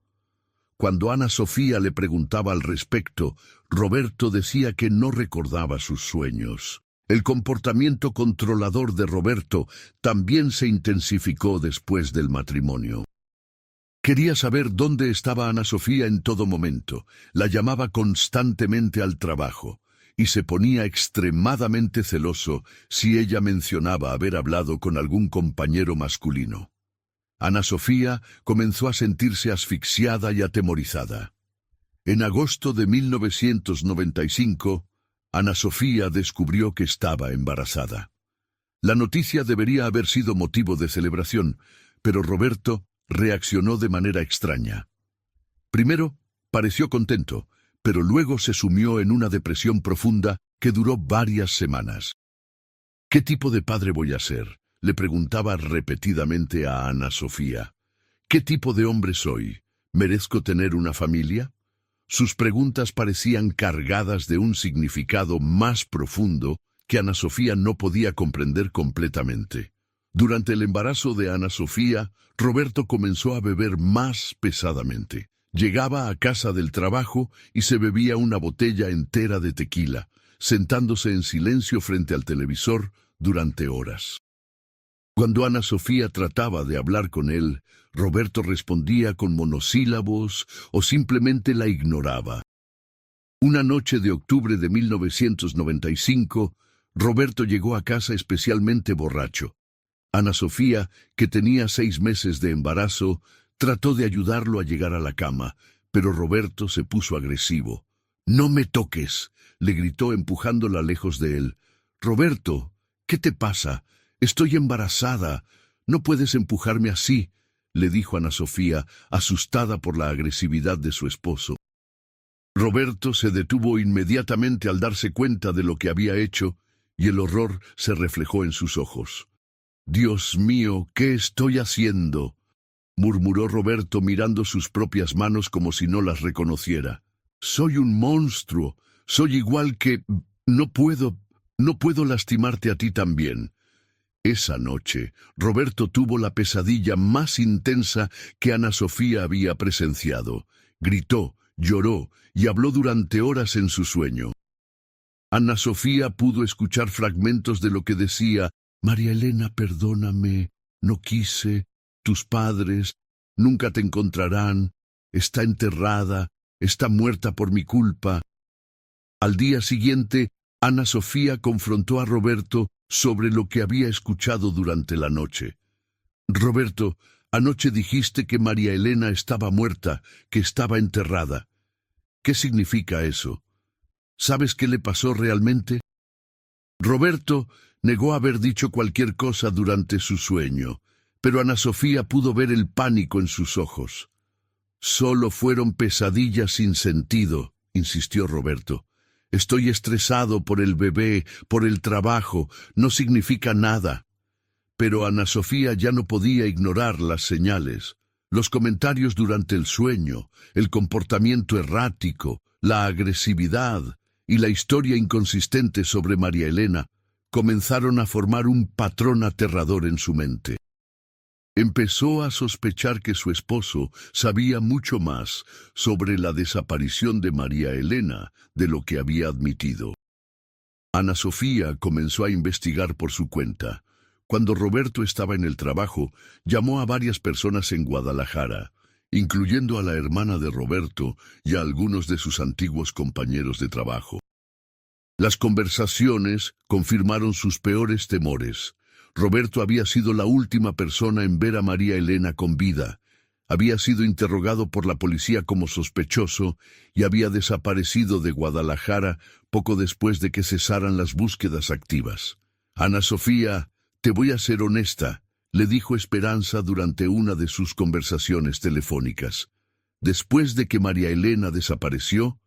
Cuando Ana Sofía le preguntaba al respecto, Roberto decía que no recordaba sus sueños. El comportamiento controlador de Roberto también se intensificó después del matrimonio. Quería saber dónde estaba Ana Sofía en todo momento, la llamaba constantemente al trabajo, y se ponía extremadamente celoso si ella mencionaba haber hablado con algún compañero masculino. Ana Sofía comenzó a sentirse asfixiada y atemorizada. En agosto de 1995, Ana Sofía descubrió que estaba embarazada. La noticia debería haber sido motivo de celebración, pero Roberto reaccionó de manera extraña. Primero, pareció contento, pero luego se sumió en una depresión profunda que duró varias semanas. ¿Qué tipo de padre voy a ser?, le preguntaba repetidamente a Ana Sofía. ¿Qué tipo de hombre soy? ¿Merezco tener una familia? Sus preguntas parecían cargadas de un significado más profundo que Ana Sofía no podía comprender completamente. Durante el embarazo de Ana Sofía, Roberto comenzó a beber más pesadamente. Llegaba a casa del trabajo y se bebía una botella entera de tequila, sentándose en silencio frente al televisor durante horas. Cuando Ana Sofía trataba de hablar con él, Roberto respondía con monosílabos o simplemente la ignoraba. Una noche de octubre de 1995, Roberto llegó a casa especialmente borracho. Ana Sofía, que tenía 6 meses de embarazo, trató de ayudarlo a llegar a la cama, pero Roberto se puso agresivo. «No me toques», le gritó empujándola lejos de él. «Roberto, ¿qué te pasa? Estoy embarazada. No puedes empujarme así», le dijo Ana Sofía, asustada por la agresividad de su esposo. Roberto se detuvo inmediatamente al darse cuenta de lo que había hecho, y el horror se reflejó en sus ojos. «Dios mío, ¿qué estoy haciendo?», murmuró Roberto mirando sus propias manos como si no las reconociera. «Soy un monstruo. Soy igual que... No puedo lastimarte a ti también». Esa noche, Roberto tuvo la pesadilla más intensa que Ana Sofía había presenciado. Gritó, lloró y habló durante horas en su sueño. Ana Sofía pudo escuchar fragmentos de lo que decía: «María Elena, perdóname, no quise, tus padres nunca te encontrarán, está enterrada, está muerta por mi culpa». Al día siguiente, Ana Sofía confrontó a Roberto sobre lo que había escuchado durante la noche. «Roberto, anoche dijiste que María Elena estaba muerta, que estaba enterrada. ¿Qué significa eso? ¿Sabes qué le pasó realmente?». Roberto negó haber dicho cualquier cosa durante su sueño, pero Ana Sofía pudo ver el pánico en sus ojos. «Solo fueron pesadillas sin sentido», insistió Roberto. «Estoy estresado por el bebé, por el trabajo, no significa nada». Pero Ana Sofía ya no podía ignorar las señales, los comentarios durante el sueño, el comportamiento errático, la agresividad y la historia inconsistente sobre María Elena comenzaron a formar un patrón aterrador en su mente. Empezó a sospechar que su esposo sabía mucho más sobre la desaparición de María Elena de lo que había admitido. Ana Sofía comenzó a investigar por su cuenta. Cuando Roberto estaba en el trabajo, llamó a varias personas en Guadalajara, incluyendo a la hermana de Roberto y a algunos de sus antiguos compañeros de trabajo. Las conversaciones confirmaron sus peores temores. Roberto había sido la última persona en ver a María Elena con vida. Había sido interrogado por la policía como sospechoso y había desaparecido de Guadalajara poco después de que cesaran las búsquedas activas. «Ana Sofía, te voy a ser honesta», le dijo Esperanza durante una de sus conversaciones telefónicas. «Después de que María Elena desapareció,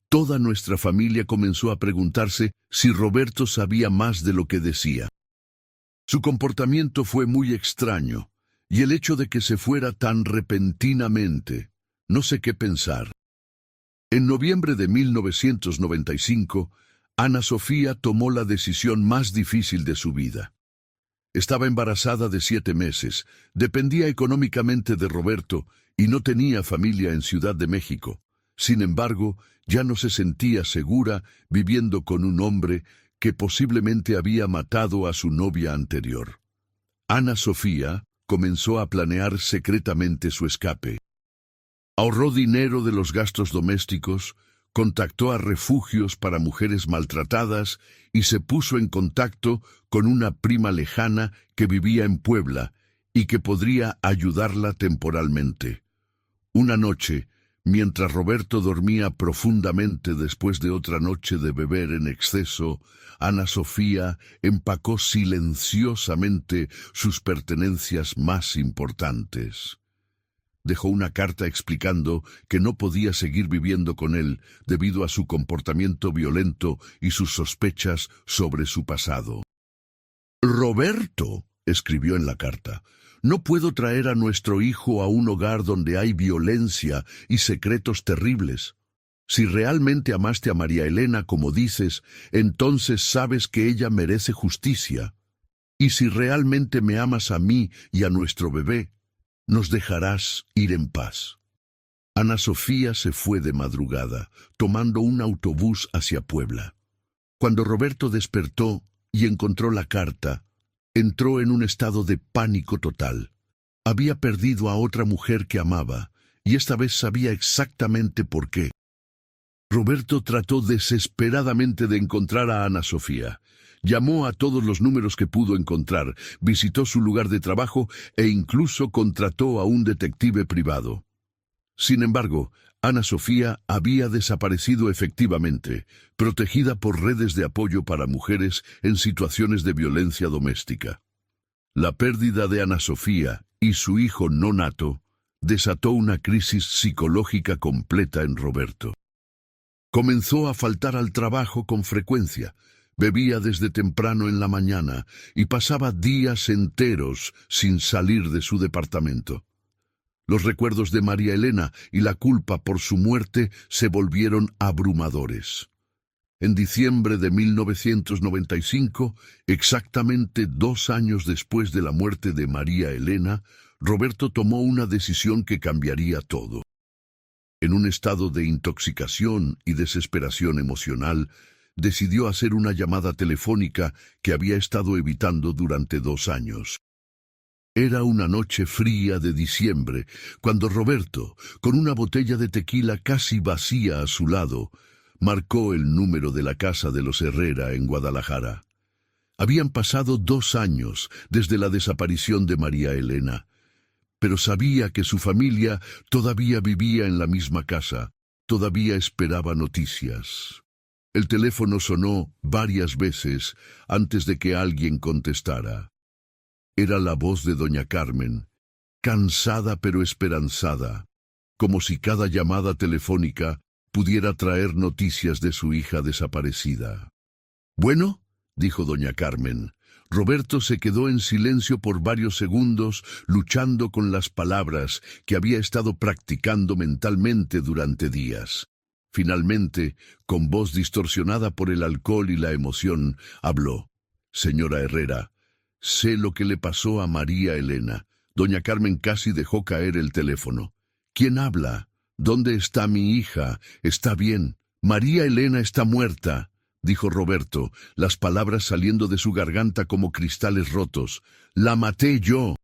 toda nuestra familia comenzó a preguntarse si Roberto sabía más de lo que decía. Su comportamiento fue muy extraño, y el hecho de que se fuera tan repentinamente, no sé qué pensar». En noviembre de 1995, Ana Sofía tomó la decisión más difícil de su vida. Estaba embarazada de 7 meses, dependía económicamente de Roberto y no tenía familia en Ciudad de México. Sin embargo, ya no se sentía segura viviendo con un hombre que posiblemente había matado a su novia anterior. Ana Sofía comenzó a planear secretamente su escape. Ahorró dinero de los gastos domésticos, contactó a refugios para mujeres maltratadas y se puso en contacto con una prima lejana que vivía en Puebla y que podría ayudarla temporalmente. Una noche, mientras Roberto dormía profundamente después de otra noche de beber en exceso, Ana Sofía empacó silenciosamente sus pertenencias más importantes. Dejó una carta explicando que no podía seguir viviendo con él debido a su comportamiento violento y sus sospechas sobre su pasado. «Roberto», escribió en la carta, «no puedo traer a nuestro hijo a un hogar donde hay violencia y secretos terribles. Si realmente amaste a María Elena como dices, entonces sabes que ella merece justicia. Y si realmente me amas a mí y a nuestro bebé, nos dejarás ir en paz». Ana Sofía se fue de madrugada, tomando un autobús hacia Puebla. Cuando Roberto despertó y encontró la carta, entró en un estado de pánico total. Había perdido a otra mujer que amaba, y esta vez sabía exactamente por qué. Roberto trató desesperadamente de encontrar a Ana Sofía. Llamó a todos los números que pudo encontrar, visitó su lugar de trabajo e incluso contrató a un detective privado. Sin embargo, Ana Sofía había desaparecido efectivamente, protegida por redes de apoyo para mujeres en situaciones de violencia doméstica. La pérdida de Ana Sofía y su hijo no nato desató una crisis psicológica completa en Roberto. Comenzó a faltar al trabajo con frecuencia, bebía desde temprano en la mañana y pasaba días enteros sin salir de su departamento. Los recuerdos de María Elena y la culpa por su muerte se volvieron abrumadores. En diciembre de 1995, exactamente 2 años después de la muerte de María Elena, Roberto tomó una decisión que cambiaría todo. En un estado de intoxicación y desesperación emocional, decidió hacer una llamada telefónica que había estado evitando durante 2 años. Era una noche fría de diciembre, cuando Roberto, con una botella de tequila casi vacía a su lado, marcó el número de la casa de los Herrera en Guadalajara. Habían pasado 2 años desde la desaparición de María Elena, pero sabía que su familia todavía vivía en la misma casa, todavía esperaba noticias. El teléfono sonó varias veces antes de que alguien contestara. Era la voz de doña Carmen, cansada pero esperanzada, como si cada llamada telefónica pudiera traer noticias de su hija desaparecida. «Bueno», dijo doña Carmen. Roberto se quedó en silencio por varios segundos, luchando con las palabras que había estado practicando mentalmente durante días. Finalmente, con voz distorsionada por el alcohol y la emoción, habló. «Señora Herrera, sé lo que le pasó a María Elena». Doña Carmen casi dejó caer el teléfono. «¿Quién habla? ¿Dónde está mi hija? Está bien. María Elena está muerta», dijo Roberto, las palabras saliendo de su garganta como cristales rotos. «La maté yo».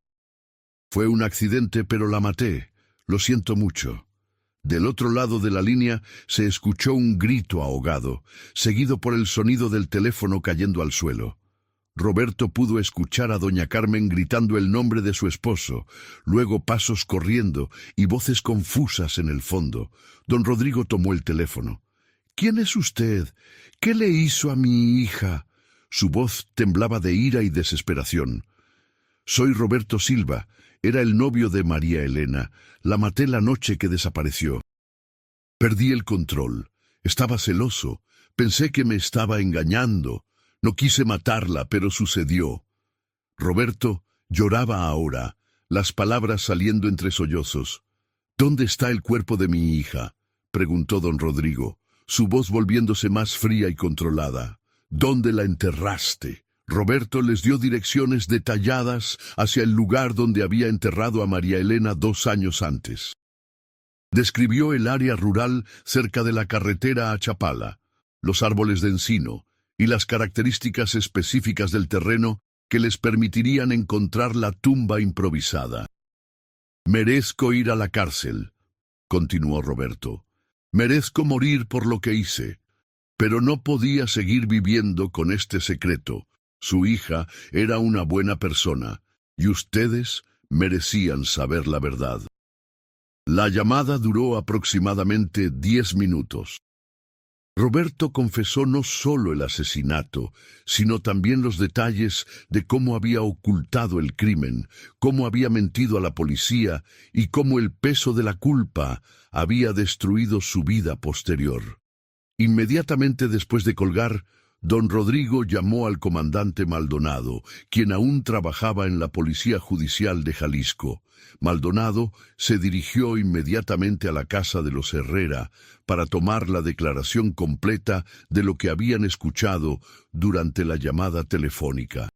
«Fue un accidente, pero la maté. Lo siento mucho». Del otro lado de la línea se escuchó un grito ahogado, seguido por el sonido del teléfono cayendo al suelo. Roberto pudo escuchar a doña Carmen gritando el nombre de su esposo, luego pasos corriendo y voces confusas en el fondo. Don Rodrigo tomó el teléfono. «¿Quién es usted? ¿Qué le hizo a mi hija?». Su voz temblaba de ira y desesperación. «Soy Roberto Silva. Era el novio de María Elena. La maté la noche que desapareció. Perdí el control. Estaba celoso. Pensé que me estaba engañando. No quise matarla, pero sucedió». Roberto lloraba ahora, las palabras saliendo entre sollozos. «¿Dónde está el cuerpo de mi hija?», preguntó don Rodrigo, su voz volviéndose más fría y controlada. «¿Dónde la enterraste?». Roberto les dio direcciones detalladas hacia el lugar donde había enterrado a María Elena 2 años antes. Describió el área rural cerca de la carretera a Chapala, los árboles de encino y las características específicas del terreno que les permitirían encontrar la tumba improvisada. «Merezco ir a la cárcel», continuó Roberto. «Merezco morir por lo que hice, pero no podía seguir viviendo con este secreto. Su hija era una buena persona, y ustedes merecían saber la verdad». La llamada duró aproximadamente 10 minutos. Roberto confesó no solo el asesinato, sino también los detalles de cómo había ocultado el crimen, cómo había mentido a la policía y cómo el peso de la culpa había destruido su vida posterior. Inmediatamente después de colgar, don Rodrigo llamó al comandante Maldonado, quien aún trabajaba en la Policía Judicial de Jalisco. Maldonado se dirigió inmediatamente a la casa de los Herrera para tomar la declaración completa de lo que habían escuchado durante la llamada telefónica.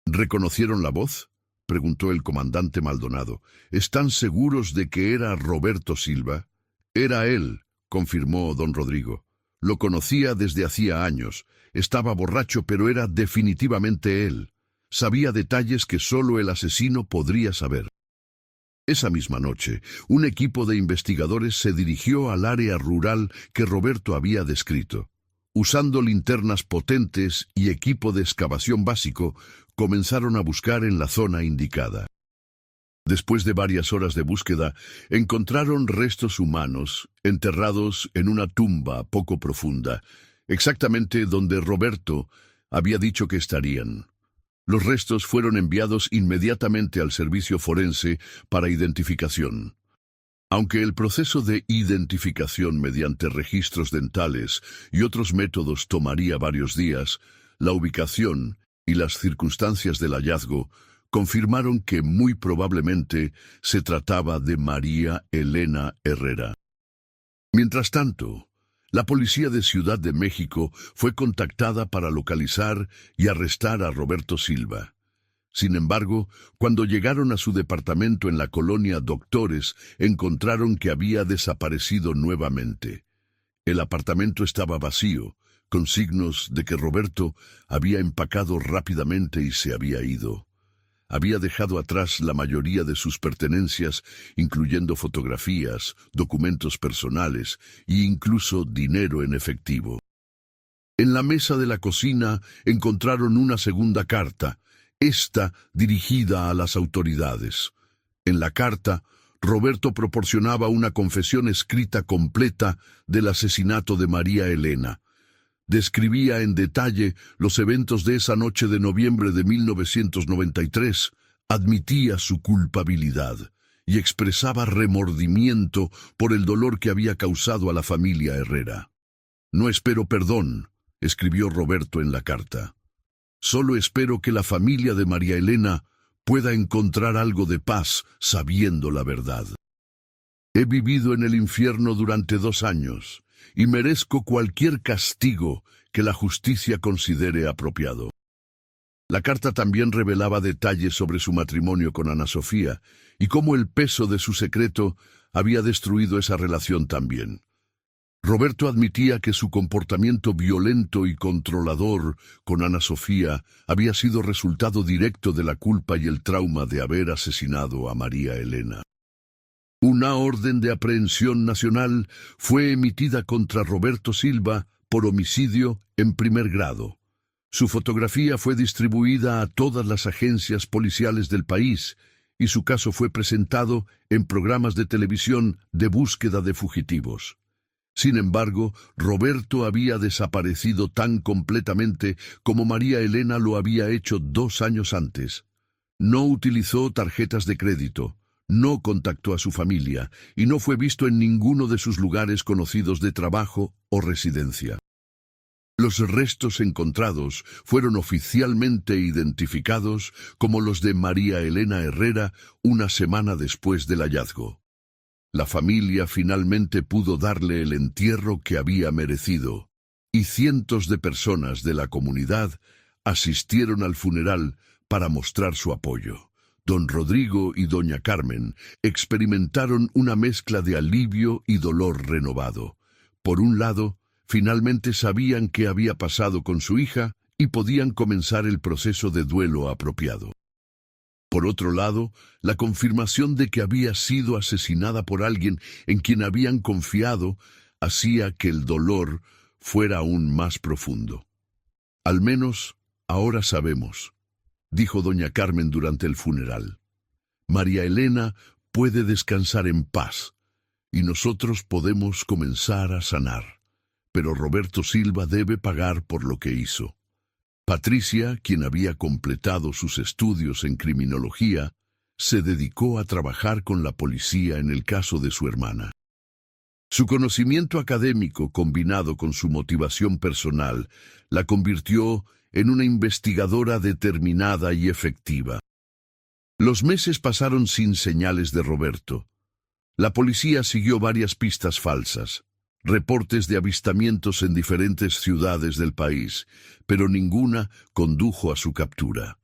«¿Reconocieron la voz?», preguntó el comandante Maldonado. «¿Están seguros de que era Roberto Silva?». «Era él», confirmó don Rodrigo. «Lo conocía desde hacía años. Estaba borracho, pero era definitivamente él. Sabía detalles que solo el asesino podría saber». Esa misma noche, un equipo de investigadores se dirigió al área rural que Roberto había descrito. Usando linternas potentes y equipo de excavación básico, comenzaron a buscar en la zona indicada. Después de varias horas de búsqueda, encontraron restos humanos enterrados en una tumba poco profunda, exactamente donde Roberto había dicho que estarían. Los restos fueron enviados inmediatamente al servicio forense para identificación. Aunque el proceso de identificación mediante registros dentales y otros métodos tomaría varios días, la ubicación y las circunstancias del hallazgo confirmaron que muy probablemente se trataba de María Elena Herrera. Mientras tanto, la policía de Ciudad de México fue contactada para localizar y arrestar a Roberto Silva. Sin embargo, cuando llegaron a su departamento en la colonia Doctores, encontraron que había desaparecido nuevamente. El apartamento estaba vacío, con signos de que Roberto había empacado rápidamente y se había ido. Había dejado atrás la mayoría de sus pertenencias, incluyendo fotografías, documentos personales e incluso dinero en efectivo. En la mesa de la cocina encontraron una segunda carta, esta dirigida a las autoridades. En la carta, Roberto proporcionaba una confesión escrita completa del asesinato de María Elena. Describía en detalle los eventos de esa noche de noviembre de 1993, admitía su culpabilidad y expresaba remordimiento por el dolor que había causado a la familia Herrera. «No espero perdón», escribió Roberto en la carta. «Solo espero que la familia de María Elena pueda encontrar algo de paz sabiendo la verdad. He vivido en el infierno durante 2 años y merezco cualquier castigo que la justicia considere apropiado». La carta también revelaba detalles sobre su matrimonio con Ana Sofía y cómo el peso de su secreto había destruido esa relación también. Roberto admitía que su comportamiento violento y controlador con Ana Sofía había sido resultado directo de la culpa y el trauma de haber asesinado a María Elena. Una orden de aprehensión nacional fue emitida contra Roberto Silva por homicidio en primer grado. Su fotografía fue distribuida a todas las agencias policiales del país y su caso fue presentado en programas de televisión de búsqueda de fugitivos. Sin embargo, Roberto había desaparecido tan completamente como María Elena lo había hecho 2 años antes. No utilizó tarjetas de crédito, no contactó a su familia y no fue visto en ninguno de sus lugares conocidos de trabajo o residencia. Los restos encontrados fueron oficialmente identificados como los de María Elena Herrera una semana después del hallazgo. La familia finalmente pudo darle el entierro que había merecido, y cientos de personas de la comunidad asistieron al funeral para mostrar su apoyo. Don Rodrigo y doña Carmen experimentaron una mezcla de alivio y dolor renovado. Por un lado, finalmente sabían qué había pasado con su hija y podían comenzar el proceso de duelo apropiado. Por otro lado, la confirmación de que había sido asesinada por alguien en quien habían confiado hacía que el dolor fuera aún más profundo. «Al menos ahora sabemos», dijo doña Carmen durante el funeral. «María Elena puede descansar en paz y nosotros podemos comenzar a sanar. Pero Roberto Silva debe pagar por lo que hizo». Patricia, quien había completado sus estudios en criminología, se dedicó a trabajar con la policía en el caso de su hermana. Su conocimiento académico combinado con su motivación personal la convirtió en una investigadora determinada y efectiva. Los meses pasaron sin señales de Roberto. La policía siguió varias pistas falsas, reportes de avistamientos en diferentes ciudades del país, pero ninguna condujo a su captura.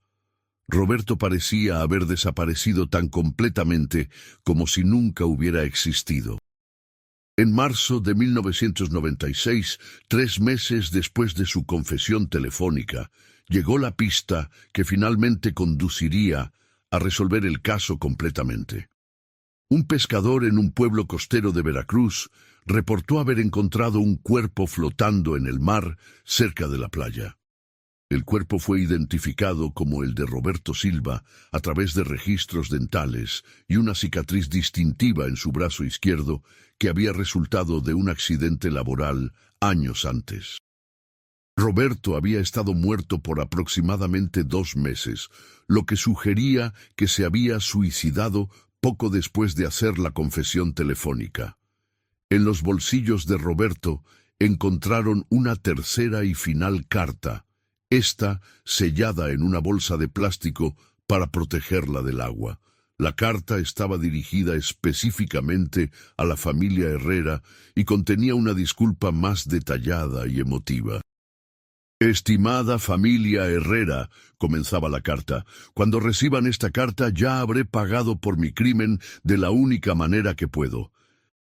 Roberto parecía haber desaparecido tan completamente como si nunca hubiera existido. En marzo de 1996, 3 meses después de su confesión telefónica, llegó la pista que finalmente conduciría a resolver el caso completamente. Un pescador en un pueblo costero de Veracruz reportó haber encontrado un cuerpo flotando en el mar cerca de la playa. El cuerpo fue identificado como el de Roberto Silva a través de registros dentales y una cicatriz distintiva en su brazo izquierdo que había resultado de un accidente laboral años antes. Roberto había estado muerto por aproximadamente 2 meses, lo que sugería que se había suicidado poco después de hacer la confesión telefónica. En los bolsillos de Roberto encontraron una tercera y final carta, esta sellada en una bolsa de plástico para protegerla del agua. La carta estaba dirigida específicamente a la familia Herrera y contenía una disculpa más detallada y emotiva. «Estimada familia Herrera», comenzaba la carta, «cuando reciban esta carta ya habré pagado por mi crimen de la única manera que puedo.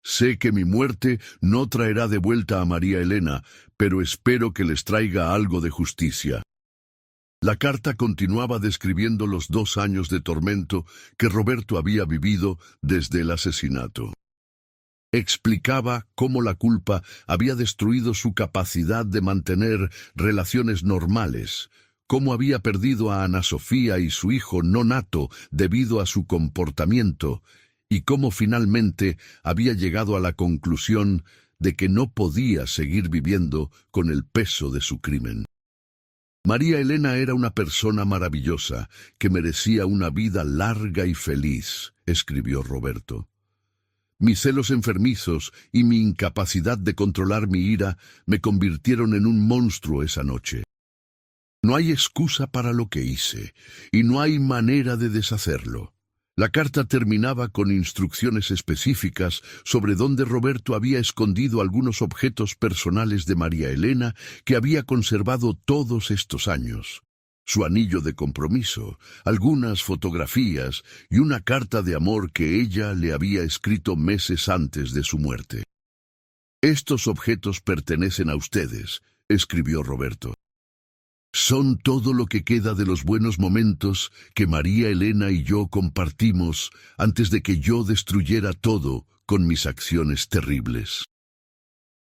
Sé que mi muerte no traerá de vuelta a María Elena, pero espero que les traiga algo de justicia». La carta continuaba describiendo los 2 años de tormento que Roberto había vivido desde el asesinato. Explicaba cómo la culpa había destruido su capacidad de mantener relaciones normales, cómo había perdido a Ana Sofía y su hijo no nato debido a su comportamiento, y cómo finalmente había llegado a la conclusión de que no podía seguir viviendo con el peso de su crimen. María Elena era una persona maravillosa que merecía una vida larga y feliz, escribió Roberto. Mis celos enfermizos y mi incapacidad de controlar mi ira me convirtieron en un monstruo esa noche. No hay excusa para lo que hice, y no hay manera de deshacerlo. La carta terminaba con instrucciones específicas sobre dónde Roberto había escondido algunos objetos personales de María Elena que había conservado todos estos años. Su anillo de compromiso, algunas fotografías y una carta de amor que ella le había escrito meses antes de su muerte. «Estos objetos pertenecen a ustedes», escribió Roberto. «Son todo lo que queda de los buenos momentos que María Elena y yo compartimos antes de que yo destruyera todo con mis acciones terribles».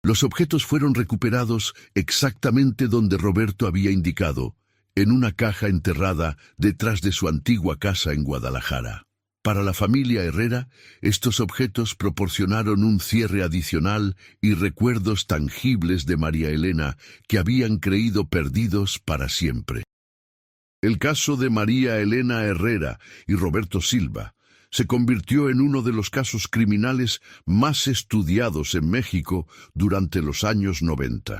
Los objetos fueron recuperados exactamente donde Roberto había indicado, en una caja enterrada detrás de su antigua casa en Guadalajara. Para la familia Herrera, estos objetos proporcionaron un cierre adicional y recuerdos tangibles de María Elena que habían creído perdidos para siempre. El caso de María Elena Herrera y Roberto Silva se convirtió en uno de los casos criminales más estudiados en México durante los años 90.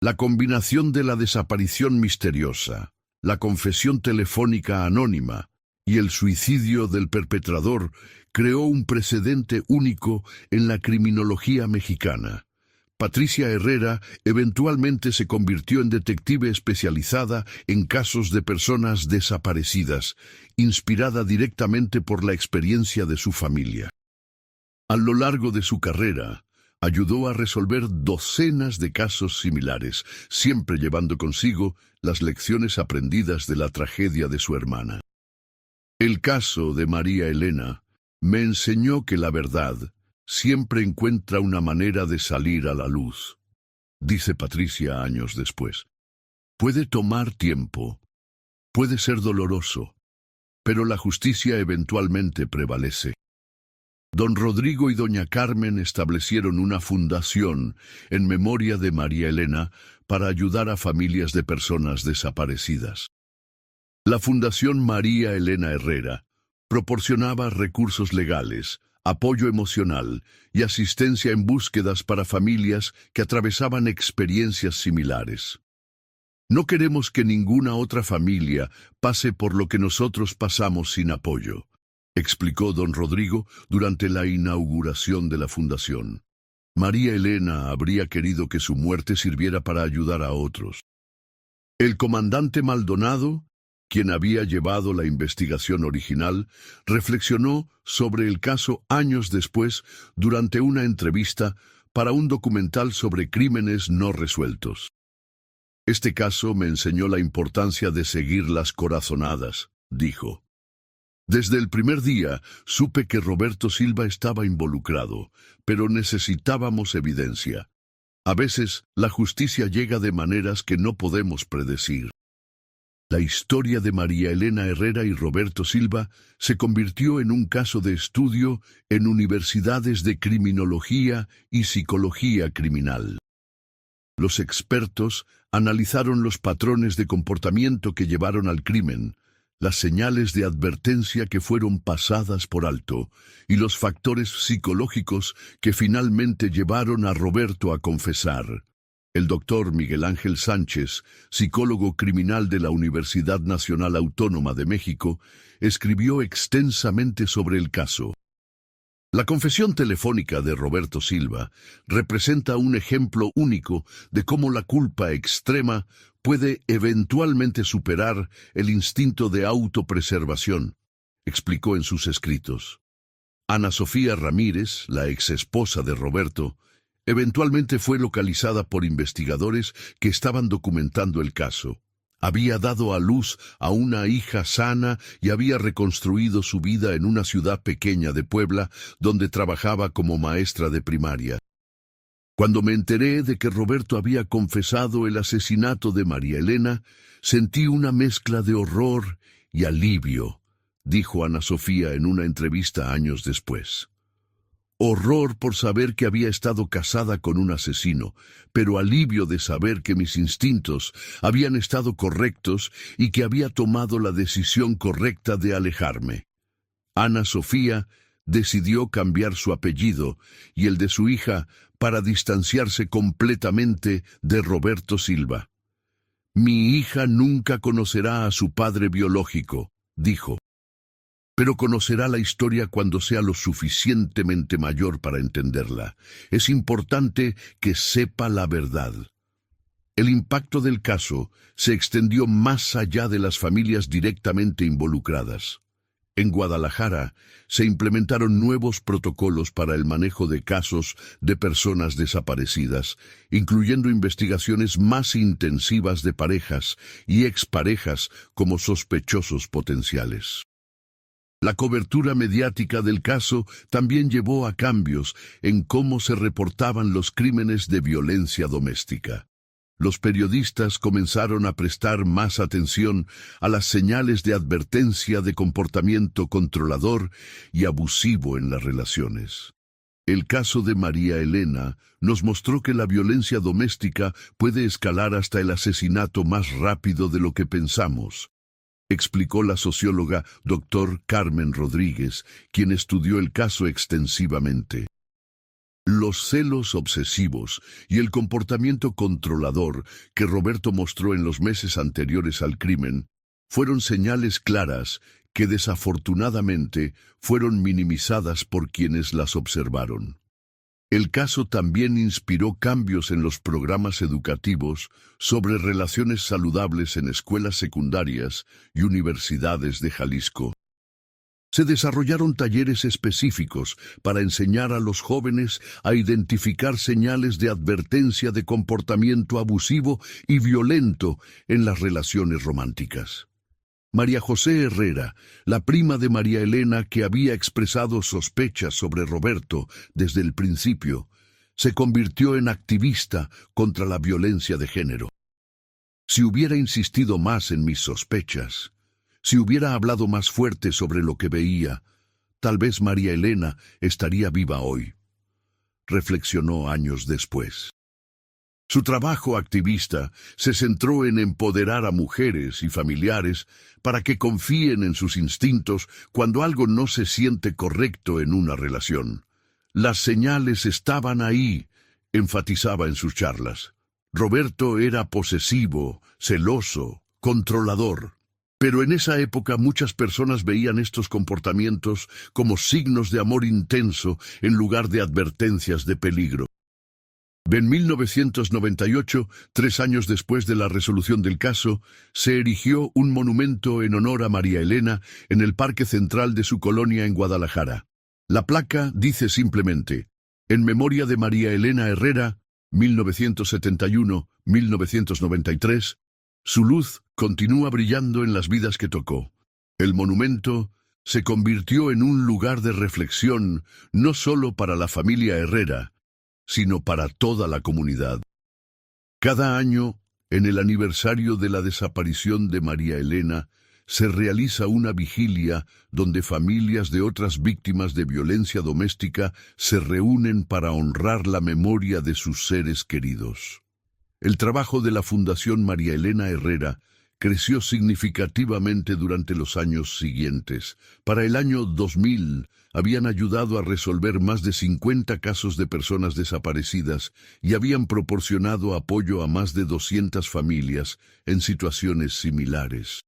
La combinación de la desaparición misteriosa, la confesión telefónica anónima y el suicidio del perpetrador creó un precedente único en la criminología mexicana. Patricia Herrera eventualmente se convirtió en detective especializada en casos de personas desaparecidas, inspirada directamente por la experiencia de su familia. A lo largo de su carrera, ayudó a resolver docenas de casos similares, siempre llevando consigo las lecciones aprendidas de la tragedia de su hermana. El caso de María Elena me enseñó que la verdad siempre encuentra una manera de salir a la luz, dice Patricia años después. Puede tomar tiempo, puede ser doloroso, pero la justicia eventualmente prevalece. Don Rodrigo y doña Carmen establecieron una fundación en memoria de María Elena para ayudar a familias de personas desaparecidas. La Fundación María Elena Herrera proporcionaba recursos legales, apoyo emocional y asistencia en búsquedas para familias que atravesaban experiencias similares. No queremos que ninguna otra familia pase por lo que nosotros pasamos sin apoyo, explicó don Rodrigo durante la inauguración de la fundación. María Elena habría querido que su muerte sirviera para ayudar a otros. El comandante Maldonado, quien había llevado la investigación original, reflexionó sobre el caso años después durante una entrevista para un documental sobre crímenes no resueltos. Este caso me enseñó la importancia de seguir las corazonadas, dijo. Desde el primer día supe que Roberto Silva estaba involucrado, pero necesitábamos evidencia. A veces, la justicia llega de maneras que no podemos predecir. La historia de María Elena Herrera y Roberto Silva se convirtió en un caso de estudio en universidades de criminología y psicología criminal. Los expertos analizaron los patrones de comportamiento que llevaron al crimen, las señales de advertencia que fueron pasadas por alto y los factores psicológicos que finalmente llevaron a Roberto a confesar. El doctor Miguel Ángel Sánchez, psicólogo criminal de la Universidad Nacional Autónoma de México, escribió extensamente sobre el caso. La confesión telefónica de Roberto Silva representa un ejemplo único de cómo la culpa extrema puede eventualmente superar el instinto de autopreservación, explicó en sus escritos. Ana Sofía Ramírez, la exesposa de Roberto, eventualmente fue localizada por investigadores que estaban documentando el caso. Había dado a luz a una hija sana y había reconstruido su vida en una ciudad pequeña de Puebla, donde trabajaba como maestra de primaria. Cuando me enteré de que Roberto había confesado el asesinato de María Elena, sentí una mezcla de horror y alivio, dijo Ana Sofía en una entrevista años después. Horror por saber que había estado casada con un asesino, pero alivio de saber que mis instintos habían estado correctos y que había tomado la decisión correcta de alejarme. Ana Sofía decidió cambiar su apellido y el de su hija para distanciarse completamente de Roberto Silva. Mi hija nunca conocerá a su padre biológico, dijo. Pero conocerá la historia cuando sea lo suficientemente mayor para entenderla. Es importante que sepa la verdad. El impacto del caso se extendió más allá de las familias directamente involucradas. En Guadalajara se implementaron nuevos protocolos para el manejo de casos de personas desaparecidas, incluyendo investigaciones más intensivas de parejas y exparejas como sospechosos potenciales. La cobertura mediática del caso también llevó a cambios en cómo se reportaban los crímenes de violencia doméstica. Los periodistas comenzaron a prestar más atención a las señales de advertencia de comportamiento controlador y abusivo en las relaciones. El caso de María Elena nos mostró que la violencia doméstica puede escalar hasta el asesinato más rápido de lo que pensamos, explicó la socióloga Dr. Carmen Rodríguez, quien estudió el caso extensivamente. Los celos obsesivos y el comportamiento controlador que Roberto mostró en los meses anteriores al crimen fueron señales claras que desafortunadamente fueron minimizadas por quienes las observaron. El caso también inspiró cambios en los programas educativos sobre relaciones saludables en escuelas secundarias y universidades de Jalisco. Se desarrollaron talleres específicos para enseñar a los jóvenes a identificar señales de advertencia de comportamiento abusivo y violento en las relaciones románticas. María José Herrera, la prima de María Elena que había expresado sospechas sobre Roberto desde el principio, se convirtió en activista contra la violencia de género. Si hubiera insistido más en mis sospechas, si hubiera hablado más fuerte sobre lo que veía, tal vez María Elena estaría viva hoy, reflexionó años después. Su trabajo activista se centró en empoderar a mujeres y familiares para que confíen en sus instintos cuando algo no se siente correcto en una relación. Las señales estaban ahí, enfatizaba en sus charlas. Roberto era posesivo, celoso, controlador. Pero en esa época muchas personas veían estos comportamientos como signos de amor intenso en lugar de advertencias de peligro. En 1998, 3 años después de la resolución del caso, se erigió un monumento en honor a María Elena en el Parque Central de su colonia en Guadalajara. La placa dice simplemente, en memoria de María Elena Herrera, 1971-1993, su luz continúa brillando en las vidas que tocó. El monumento se convirtió en un lugar de reflexión no solo para la familia Herrera, sino para toda la comunidad. Cada año, en el aniversario de la desaparición de María Elena, se realiza una vigilia donde familias de otras víctimas de violencia doméstica se reúnen para honrar la memoria de sus seres queridos. El trabajo de la Fundación María Elena Herrera creció significativamente durante los años siguientes. Para el año 2000, habían ayudado a resolver más de 50 casos de personas desaparecidas y habían proporcionado apoyo a más de 200 familias en situaciones similares.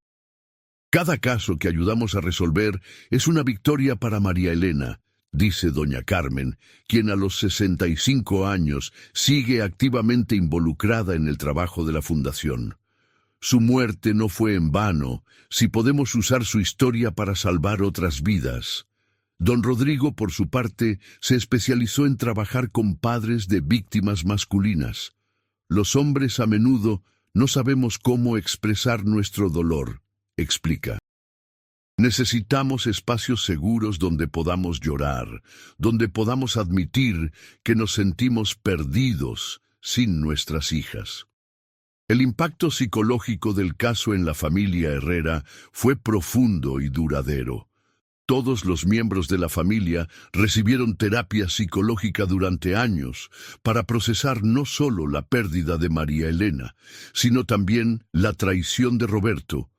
Cada caso que ayudamos a resolver es una victoria para María Elena, dice doña Carmen, quien a los 65 años sigue activamente involucrada en el trabajo de la Fundación. Su muerte no fue en vano, si podemos usar su historia para salvar otras vidas. Don Rodrigo, por su parte, se especializó en trabajar con padres de víctimas masculinas. Los hombres a menudo no sabemos cómo expresar nuestro dolor, explica. Necesitamos espacios seguros donde podamos llorar, donde podamos admitir que nos sentimos perdidos sin nuestras hijas. El impacto psicológico del caso en la familia Herrera fue profundo y duradero. Todos los miembros de la familia recibieron terapia psicológica durante años para procesar no solo la pérdida de María Elena, sino también la traición de Roberto,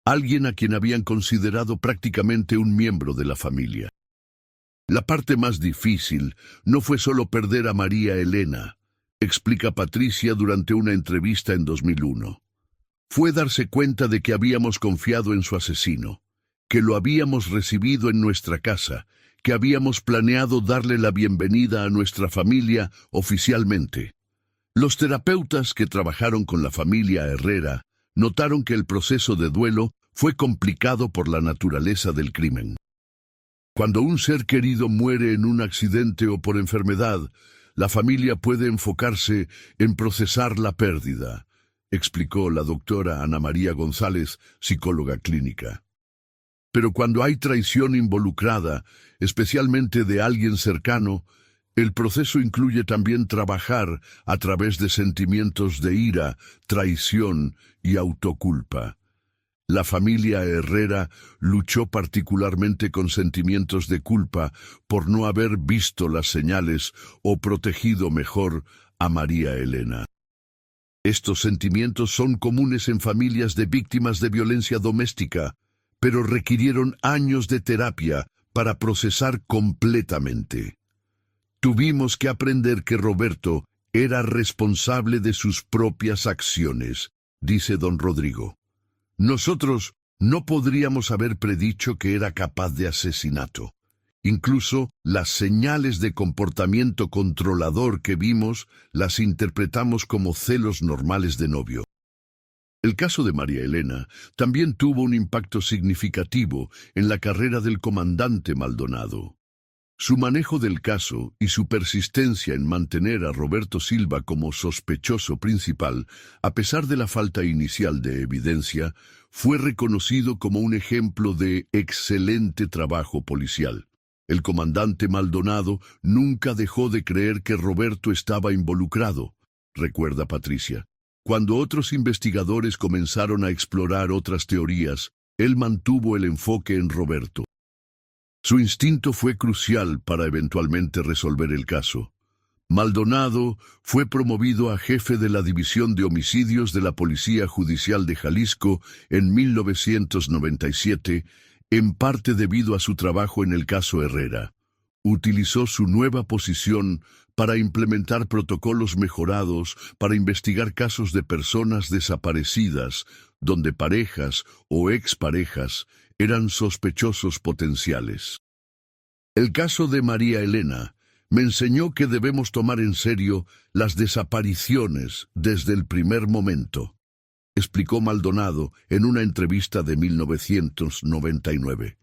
alguien a quien habían considerado prácticamente un miembro de la familia. La parte más difícil no fue solo perder a María Elena, explica Patricia durante una entrevista en 2001. Fue darse cuenta de que habíamos confiado en su asesino, que lo habíamos recibido en nuestra casa, que habíamos planeado darle la bienvenida a nuestra familia oficialmente. Los terapeutas que trabajaron con la familia Herrera notaron que el proceso de duelo fue complicado por la naturaleza del crimen. Cuando un ser querido muere en un accidente o por enfermedad, la familia puede enfocarse en procesar la pérdida, explicó la doctora Ana María González, psicóloga clínica. Pero cuando hay traición involucrada, especialmente de alguien cercano, el proceso incluye también trabajar a través de sentimientos de ira, traición y autoculpa. La familia Herrera luchó particularmente con sentimientos de culpa por no haber visto las señales o protegido mejor a María Elena. Estos sentimientos son comunes en familias de víctimas de violencia doméstica, pero requirieron años de terapia para procesar completamente. Tuvimos que aprender que Roberto era responsable de sus propias acciones, dice don Rodrigo. Nosotros no podríamos haber predicho que era capaz de asesinato. Incluso las señales de comportamiento controlador que vimos las interpretamos como celos normales de novio. El caso de María Elena también tuvo un impacto significativo en la carrera del comandante Maldonado. Su manejo del caso y su persistencia en mantener a Roberto Silva como sospechoso principal, a pesar de la falta inicial de evidencia, fue reconocido como un ejemplo de excelente trabajo policial. El comandante Maldonado nunca dejó de creer que Roberto estaba involucrado, recuerda Patricia. Cuando otros investigadores comenzaron a explorar otras teorías, él mantuvo el enfoque en Roberto. Su instinto fue crucial para eventualmente resolver el caso. Maldonado fue promovido a jefe de la División de Homicidios de la Policía Judicial de Jalisco en 1997, en parte debido a su trabajo en el caso Herrera. Utilizó su nueva posición para implementar protocolos mejorados para investigar casos de personas desaparecidas, donde parejas o exparejas eran sospechosos potenciales. El caso de María Elena me enseñó que debemos tomar en serio las desapariciones desde el primer momento, explicó Maldonado en una entrevista de 1999.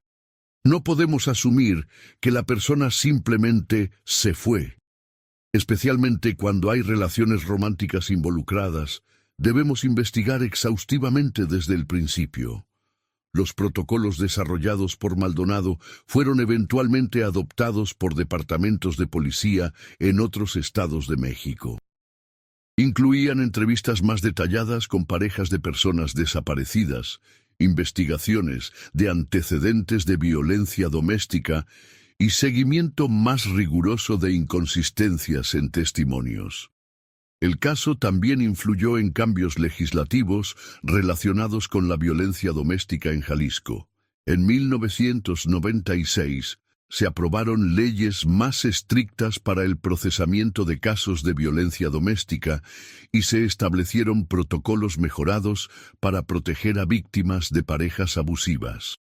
No podemos asumir que la persona simplemente se fue. Especialmente cuando hay relaciones románticas involucradas, debemos investigar exhaustivamente desde el principio. Los protocolos desarrollados por Maldonado fueron eventualmente adoptados por departamentos de policía en otros estados de México. Incluían entrevistas más detalladas con parejas de personas desaparecidas, investigaciones de antecedentes de violencia doméstica y seguimiento más riguroso de inconsistencias en testimonios. El caso también influyó en cambios legislativos relacionados con la violencia doméstica en Jalisco. En 1996 se aprobaron leyes más estrictas para el procesamiento de casos de violencia doméstica y se establecieron protocolos mejorados para proteger a víctimas de parejas abusivas.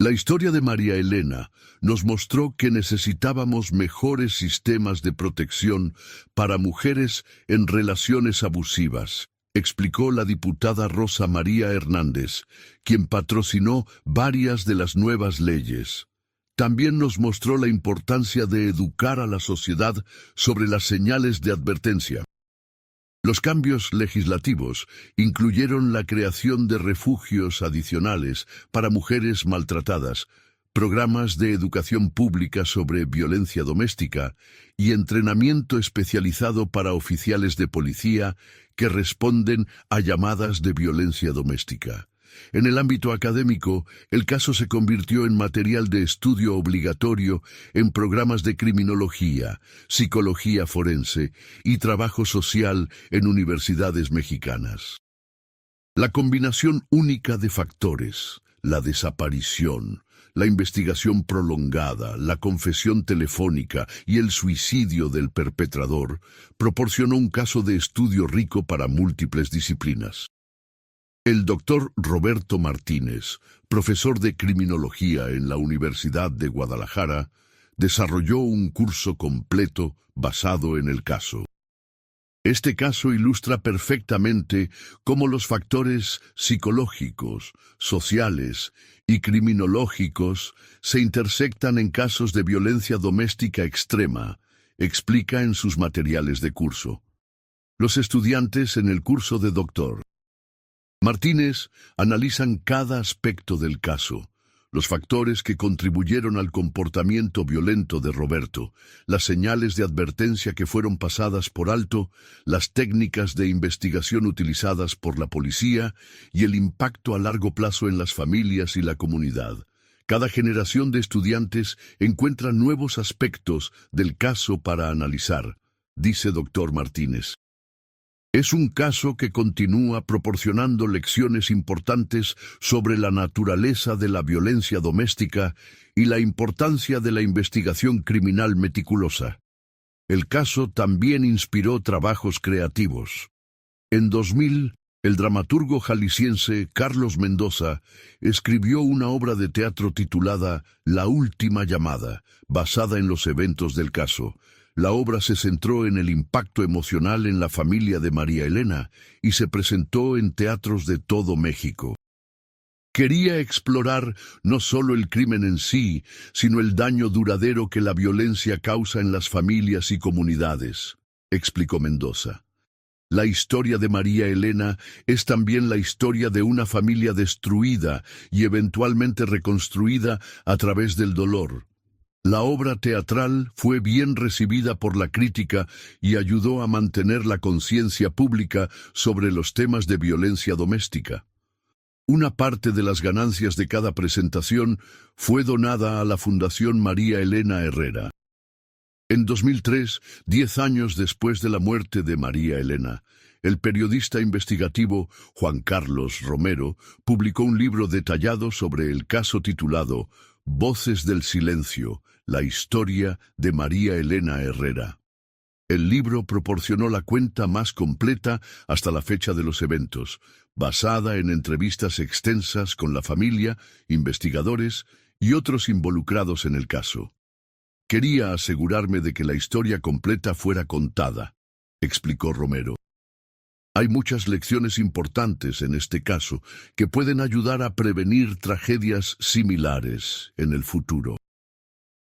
La historia de María Elena nos mostró que necesitábamos mejores sistemas de protección para mujeres en relaciones abusivas, explicó la diputada Rosa María Hernández, quien patrocinó varias de las nuevas leyes. También nos mostró la importancia de educar a la sociedad sobre las señales de advertencia. Los cambios legislativos incluyeron la creación de refugios adicionales para mujeres maltratadas, programas de educación pública sobre violencia doméstica y entrenamiento especializado para oficiales de policía que responden a llamadas de violencia doméstica. En el ámbito académico, el caso se convirtió en material de estudio obligatorio en programas de criminología, psicología forense y trabajo social en universidades mexicanas. La combinación única de factores, la desaparición, la investigación prolongada, la confesión telefónica y el suicidio del perpetrador, proporcionó un caso de estudio rico para múltiples disciplinas. El doctor Roberto Martínez, profesor de criminología en la Universidad de Guadalajara, desarrolló un curso completo basado en el caso. Este caso ilustra perfectamente cómo los factores psicológicos, sociales y criminológicos se intersectan en casos de violencia doméstica extrema, explica en sus materiales de curso. Los estudiantes en el curso de Dr. Martínez analizan cada aspecto del caso, los factores que contribuyeron al comportamiento violento de Roberto, las señales de advertencia que fueron pasadas por alto, las técnicas de investigación utilizadas por la policía y el impacto a largo plazo en las familias y la comunidad. Cada generación de estudiantes encuentra nuevos aspectos del caso para analizar, dice Dr. Martínez. Es un caso que continúa proporcionando lecciones importantes sobre la naturaleza de la violencia doméstica y la importancia de la investigación criminal meticulosa. El caso también inspiró trabajos creativos. En 2000, el dramaturgo jalisciense Carlos Mendoza escribió una obra de teatro titulada La última llamada, basada en los eventos del caso. La obra se centró en el impacto emocional en la familia de María Elena y se presentó en teatros de todo México. Quería explorar no solo el crimen en sí, sino el daño duradero que la violencia causa en las familias y comunidades, explicó Mendoza. La historia de María Elena es también la historia de una familia destruida y eventualmente reconstruida a través del dolor. La obra teatral fue bien recibida por la crítica y ayudó a mantener la conciencia pública sobre los temas de violencia doméstica. Una parte de las ganancias de cada presentación fue donada a la Fundación María Elena Herrera. En 2003, 10 años después de la muerte de María Elena, el periodista investigativo Juan Carlos Romero publicó un libro detallado sobre el caso titulado Voces del Silencio, la historia de María Elena Herrera. El libro proporcionó la cuenta más completa hasta la fecha de los eventos, basada en entrevistas extensas con la familia, investigadores y otros involucrados en el caso. Quería asegurarme de que la historia completa fuera contada, explicó Romero. Hay muchas lecciones importantes en este caso que pueden ayudar a prevenir tragedias similares en el futuro.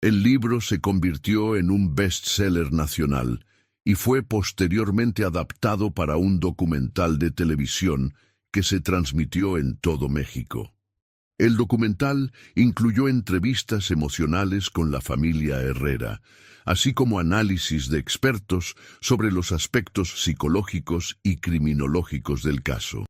El libro se convirtió en un bestseller nacional y fue posteriormente adaptado para un documental de televisión que se transmitió en todo México. El documental incluyó entrevistas emocionales con la familia Herrera, así como análisis de expertos sobre los aspectos psicológicos y criminológicos del caso.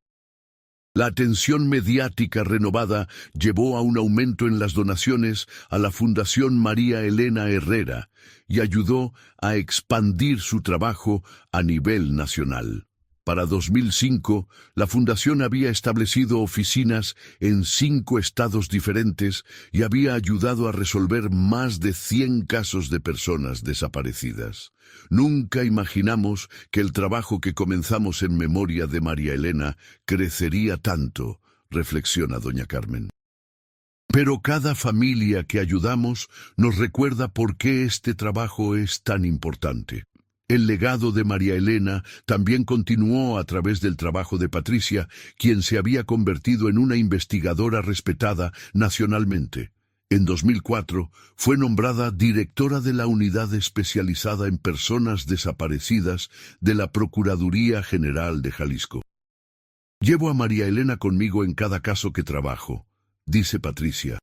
La atención mediática renovada llevó a un aumento en las donaciones a la Fundación María Elena Herrera y ayudó a expandir su trabajo a nivel nacional. Para 2005, la fundación había establecido oficinas en 5 estados diferentes y había ayudado a resolver más de 100 casos de personas desaparecidas. Nunca imaginamos que el trabajo que comenzamos en memoria de María Elena crecería tanto, reflexiona doña Carmen. Pero cada familia que ayudamos nos recuerda por qué este trabajo es tan importante. El legado de María Elena también continuó a través del trabajo de Patricia, quien se había convertido en una investigadora respetada nacionalmente. En 2004 fue nombrada directora de la unidad especializada en personas desaparecidas de la Procuraduría General de Jalisco. Llevo a María Elena conmigo en cada caso que trabajo, dice Patricia.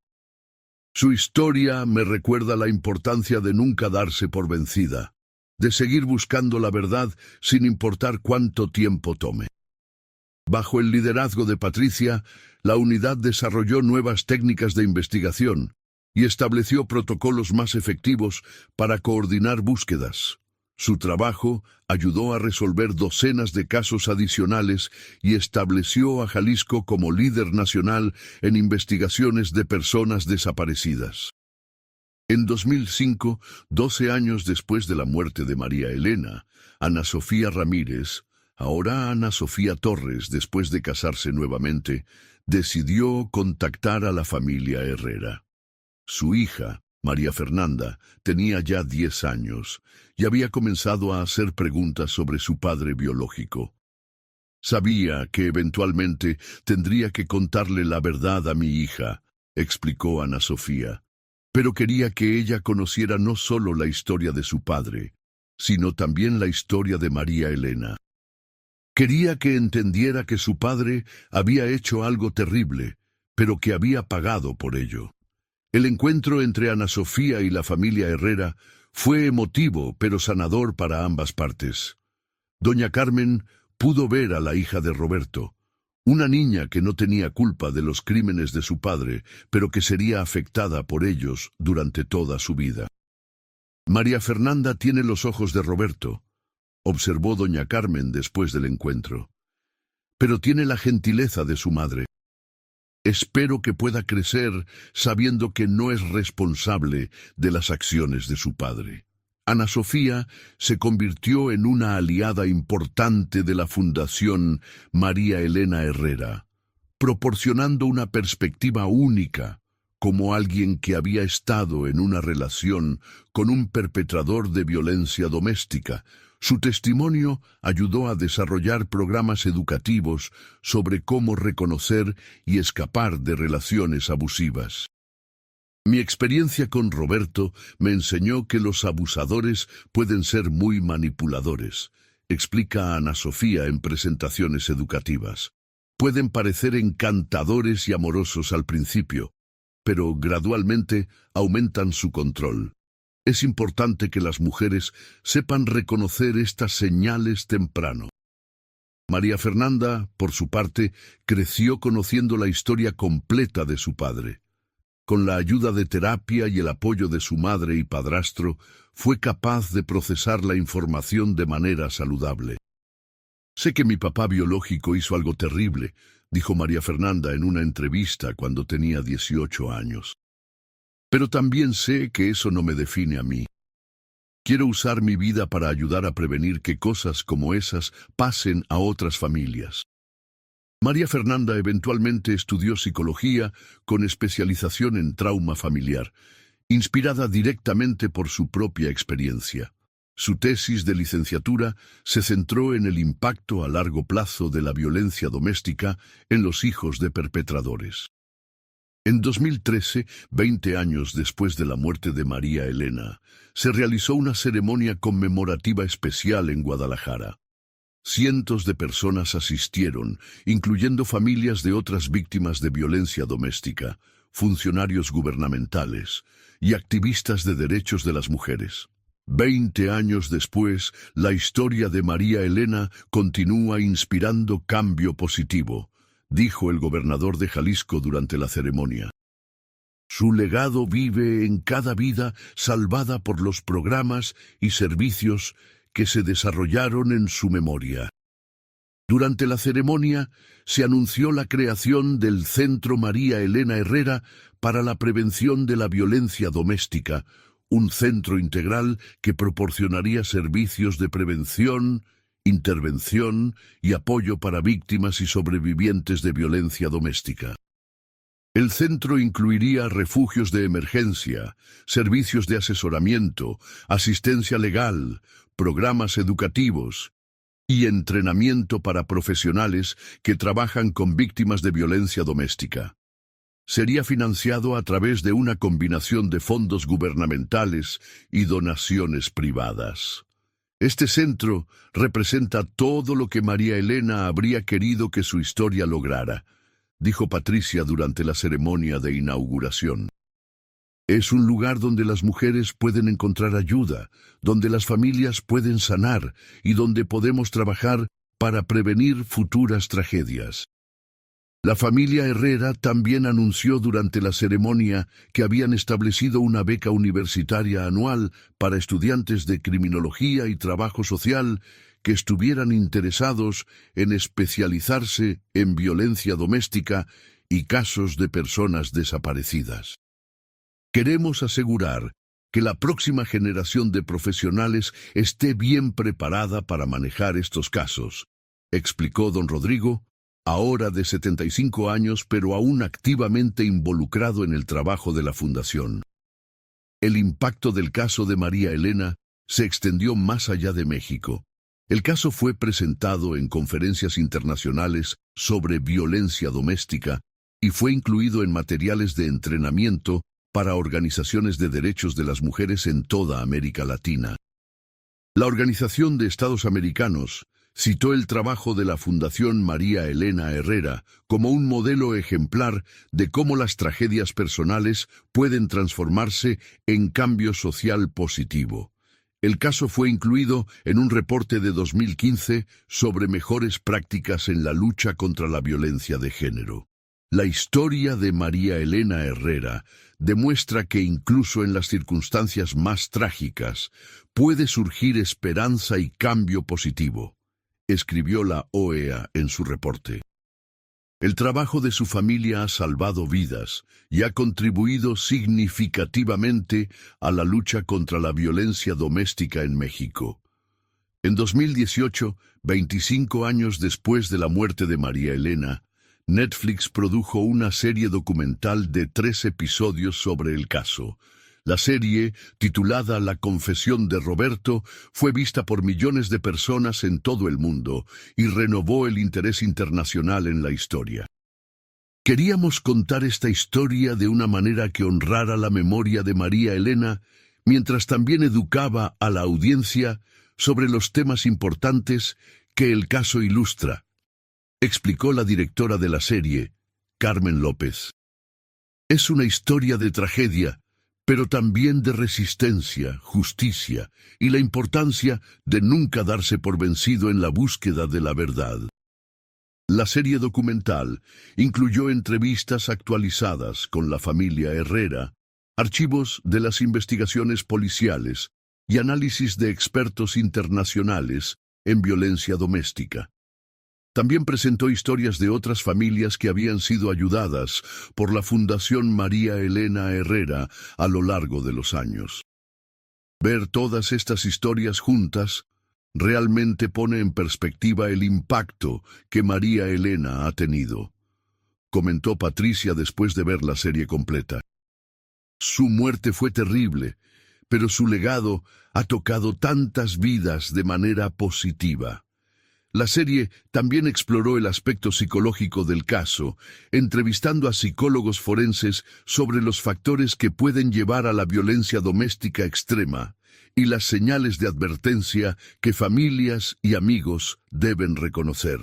Su historia me recuerda la importancia de nunca darse por vencida, de seguir buscando la verdad sin importar cuánto tiempo tome. Bajo el liderazgo de Patricia, la unidad desarrolló nuevas técnicas de investigación y estableció protocolos más efectivos para coordinar búsquedas. Su trabajo ayudó a resolver docenas de casos adicionales y estableció a Jalisco como líder nacional en investigaciones de personas desaparecidas. En 2005, 12 años después de la muerte de María Elena, Ana Sofía Ramírez, ahora Ana Sofía Torres, después de casarse nuevamente, decidió contactar a la familia Herrera. Su hija, María Fernanda, tenía ya 10 años y había comenzado a hacer preguntas sobre su padre biológico. Sabía que eventualmente tendría que contarle la verdad a mi hija, explicó Ana Sofía. Pero quería que ella conociera no solo la historia de su padre, sino también la historia de María Elena. Quería que entendiera que su padre había hecho algo terrible, pero que había pagado por ello. El encuentro entre Ana Sofía y la familia Herrera fue emotivo pero sanador para ambas partes. Doña Carmen pudo ver a la hija de Roberto, una niña que no tenía culpa de los crímenes de su padre, pero que sería afectada por ellos durante toda su vida. María Fernanda tiene los ojos de Roberto, observó doña Carmen después del encuentro. Pero tiene la gentileza de su madre. Espero que pueda crecer sabiendo que no es responsable de las acciones de su padre. Ana Sofía se convirtió en una aliada importante de la Fundación María Elena Herrera, proporcionando una perspectiva única como alguien que había estado en una relación con un perpetrador de violencia doméstica. Su testimonio ayudó a desarrollar programas educativos sobre cómo reconocer y escapar de relaciones abusivas. Mi experiencia con Roberto me enseñó que los abusadores pueden ser muy manipuladores, explica Ana Sofía en presentaciones educativas. Pueden parecer encantadores y amorosos al principio, pero gradualmente aumentan su control. Es importante que las mujeres sepan reconocer estas señales temprano. María Fernanda, por su parte, creció conociendo la historia completa de su padre. Con la ayuda de terapia y el apoyo de su madre y padrastro, fue capaz de procesar la información de manera saludable. Sé que mi papá biológico hizo algo terrible, dijo María Fernanda en una entrevista cuando tenía 18 años. Pero también sé que eso no me define a mí. Quiero usar mi vida para ayudar a prevenir que cosas como esas pasen a otras familias. María Fernanda eventualmente estudió psicología con especialización en trauma familiar, inspirada directamente por su propia experiencia. Su tesis de licenciatura se centró en el impacto a largo plazo de la violencia doméstica en los hijos de perpetradores. En 2013, 20 años después de la muerte de María Elena, se realizó una ceremonia conmemorativa especial en Guadalajara. Cientos de personas asistieron, incluyendo familias de otras víctimas de violencia doméstica, funcionarios gubernamentales y activistas de derechos de las mujeres. 20 años después, la historia de María Elena continúa inspirando cambio positivo, dijo el gobernador de Jalisco durante la ceremonia. Su legado vive en cada vida salvada por los programas y servicios que se desarrollaron en su memoria. Durante la ceremonia se anunció la creación del Centro María Elena Herrera para la prevención de la violencia doméstica, un centro integral que proporcionaría servicios de prevención, intervención y apoyo para víctimas y sobrevivientes de violencia doméstica. El centro incluiría refugios de emergencia, servicios de asesoramiento, asistencia legal, programas educativos y entrenamiento para profesionales que trabajan con víctimas de violencia doméstica. Sería financiado a través de una combinación de fondos gubernamentales y donaciones privadas. Este centro representa todo lo que María Elena habría querido que su historia lograra, dijo Patricia durante la ceremonia de inauguración. Es un lugar donde las mujeres pueden encontrar ayuda, donde las familias pueden sanar y donde podemos trabajar para prevenir futuras tragedias. La familia Herrera también anunció durante la ceremonia que habían establecido una beca universitaria anual para estudiantes de criminología y trabajo social que estuvieran interesados en especializarse en violencia doméstica y casos de personas desaparecidas. Queremos asegurar que la próxima generación de profesionales esté bien preparada para manejar estos casos, explicó don Rodrigo, ahora de 75 años pero aún activamente involucrado en el trabajo de la Fundación. El impacto del caso de María Elena se extendió más allá de México. El caso fue presentado en conferencias internacionales sobre violencia doméstica y fue incluido en materiales de entrenamiento para organizaciones de derechos de las mujeres en toda América Latina. La Organización de Estados Americanos citó el trabajo de la Fundación María Elena Herrera como un modelo ejemplar de cómo las tragedias personales pueden transformarse en cambio social positivo. El caso fue incluido en un reporte de 2015 sobre mejores prácticas en la lucha contra la violencia de género. La historia de María Elena Herrera demuestra que incluso en las circunstancias más trágicas puede surgir esperanza y cambio positivo, escribió la OEA en su reporte. El trabajo de su familia ha salvado vidas y ha contribuido significativamente a la lucha contra la violencia doméstica en México. En 2018, 25 años después de la muerte de María Elena, Netflix produjo una serie documental de 3 episodios sobre el caso. La serie, titulada La confesión de Roberto, fue vista por millones de personas en todo el mundo y renovó el interés internacional en la historia. Queríamos contar esta historia de una manera que honrara la memoria de María Elena, mientras también educaba a la audiencia sobre los temas importantes que el caso ilustra, explicó la directora de la serie, Carmen López. Es una historia de tragedia, pero también de resistencia, justicia y la importancia de nunca darse por vencido en la búsqueda de la verdad. La serie documental incluyó entrevistas actualizadas con la familia Herrera, archivos de las investigaciones policiales y análisis de expertos internacionales en violencia doméstica. También presentó historias de otras familias que habían sido ayudadas por la Fundación María Elena Herrera a lo largo de los años. Ver todas estas historias juntas realmente pone en perspectiva el impacto que María Elena ha tenido, comentó Patricia después de ver la serie completa. Su muerte fue terrible, pero su legado ha tocado tantas vidas de manera positiva. La serie también exploró el aspecto psicológico del caso, entrevistando a psicólogos forenses sobre los factores que pueden llevar a la violencia doméstica extrema y las señales de advertencia que familias y amigos deben reconocer.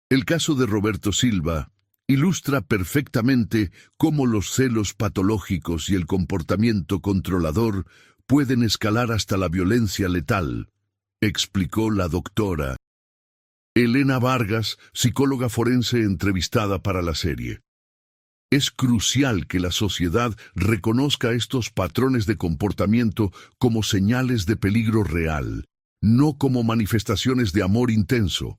El caso de Roberto Silva ilustra perfectamente cómo los celos patológicos y el comportamiento controlador pueden escalar hasta la violencia letal, explicó la doctora Elena Vargas, psicóloga forense entrevistada para la serie. Es crucial que la sociedad reconozca estos patrones de comportamiento como señales de peligro real, no como manifestaciones de amor intenso.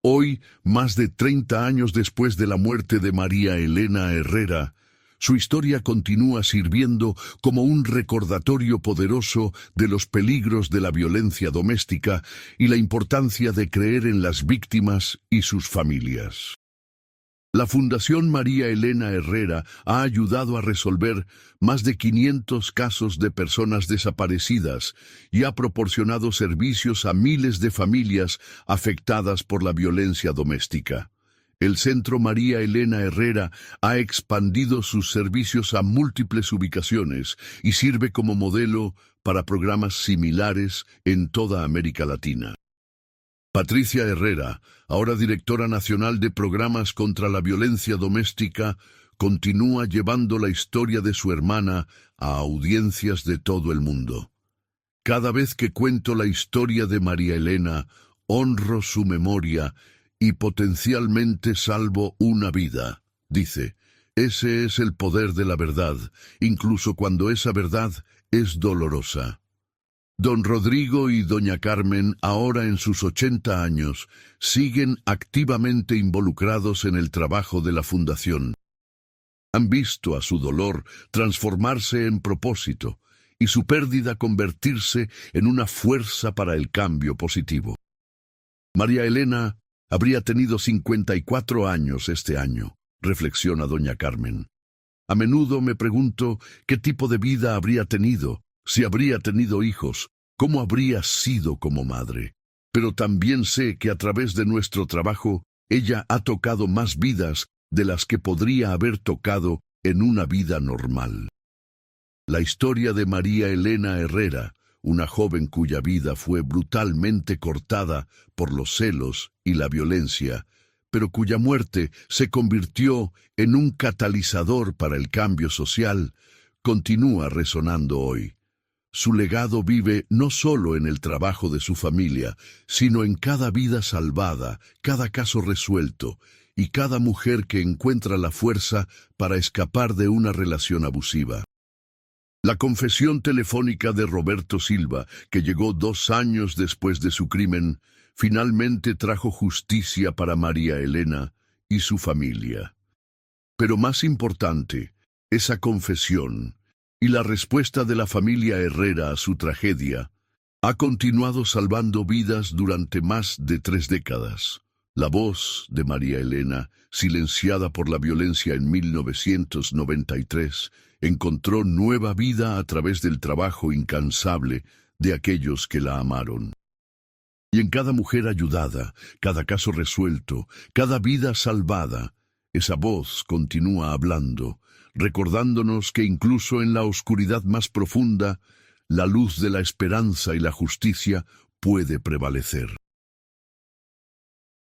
Hoy, más de 30 años después de la muerte de María Elena Herrera, su historia continúa sirviendo como un recordatorio poderoso de los peligros de la violencia doméstica y la importancia de creer en las víctimas y sus familias. La Fundación María Elena Herrera ha ayudado a resolver más de 500 casos de personas desaparecidas y ha proporcionado servicios a miles de familias afectadas por la violencia doméstica. El Centro María Elena Herrera ha expandido sus servicios a múltiples ubicaciones y sirve como modelo para programas similares en toda América Latina. Patricia Herrera, ahora directora nacional de programas contra la violencia doméstica, continúa llevando la historia de su hermana a audiencias de todo el mundo. Cada vez que cuento la historia de María Elena, honro su memoria y potencialmente salvo una vida, dice. Ese es el poder de la verdad, incluso cuando esa verdad es dolorosa. Don Rodrigo y doña Carmen, ahora en sus 80 años, siguen activamente involucrados en el trabajo de la Fundación. Han visto a su dolor transformarse en propósito y su pérdida convertirse en una fuerza para el cambio positivo. María Elena habría tenido 54 años este año, reflexiona doña Carmen. A menudo me pregunto qué tipo de vida habría tenido, si habría tenido hijos, cómo habría sido como madre. Pero también sé que a través de nuestro trabajo, ella ha tocado más vidas de las que podría haber tocado en una vida normal. La historia de María Elena Herrera, una joven cuya vida fue brutalmente cortada por los celos y la violencia, pero cuya muerte se convirtió en un catalizador para el cambio social, continúa resonando hoy. Su legado vive no solo en el trabajo de su familia, sino en cada vida salvada, cada caso resuelto y cada mujer que encuentra la fuerza para escapar de una relación abusiva. La confesión telefónica de Roberto Silva, que llegó 2 años después de su crimen, finalmente trajo justicia para María Elena y su familia. Pero más importante, esa confesión y la respuesta de la familia Herrera a su tragedia ha continuado salvando vidas durante más de 3 décadas. La voz de María Elena, silenciada por la violencia en 1993, encontró nueva vida a través del trabajo incansable de aquellos que la amaron. Y en cada mujer ayudada, cada caso resuelto, cada vida salvada, esa voz continúa hablando, recordándonos que incluso en la oscuridad más profunda, la luz de la esperanza y la justicia puede prevalecer.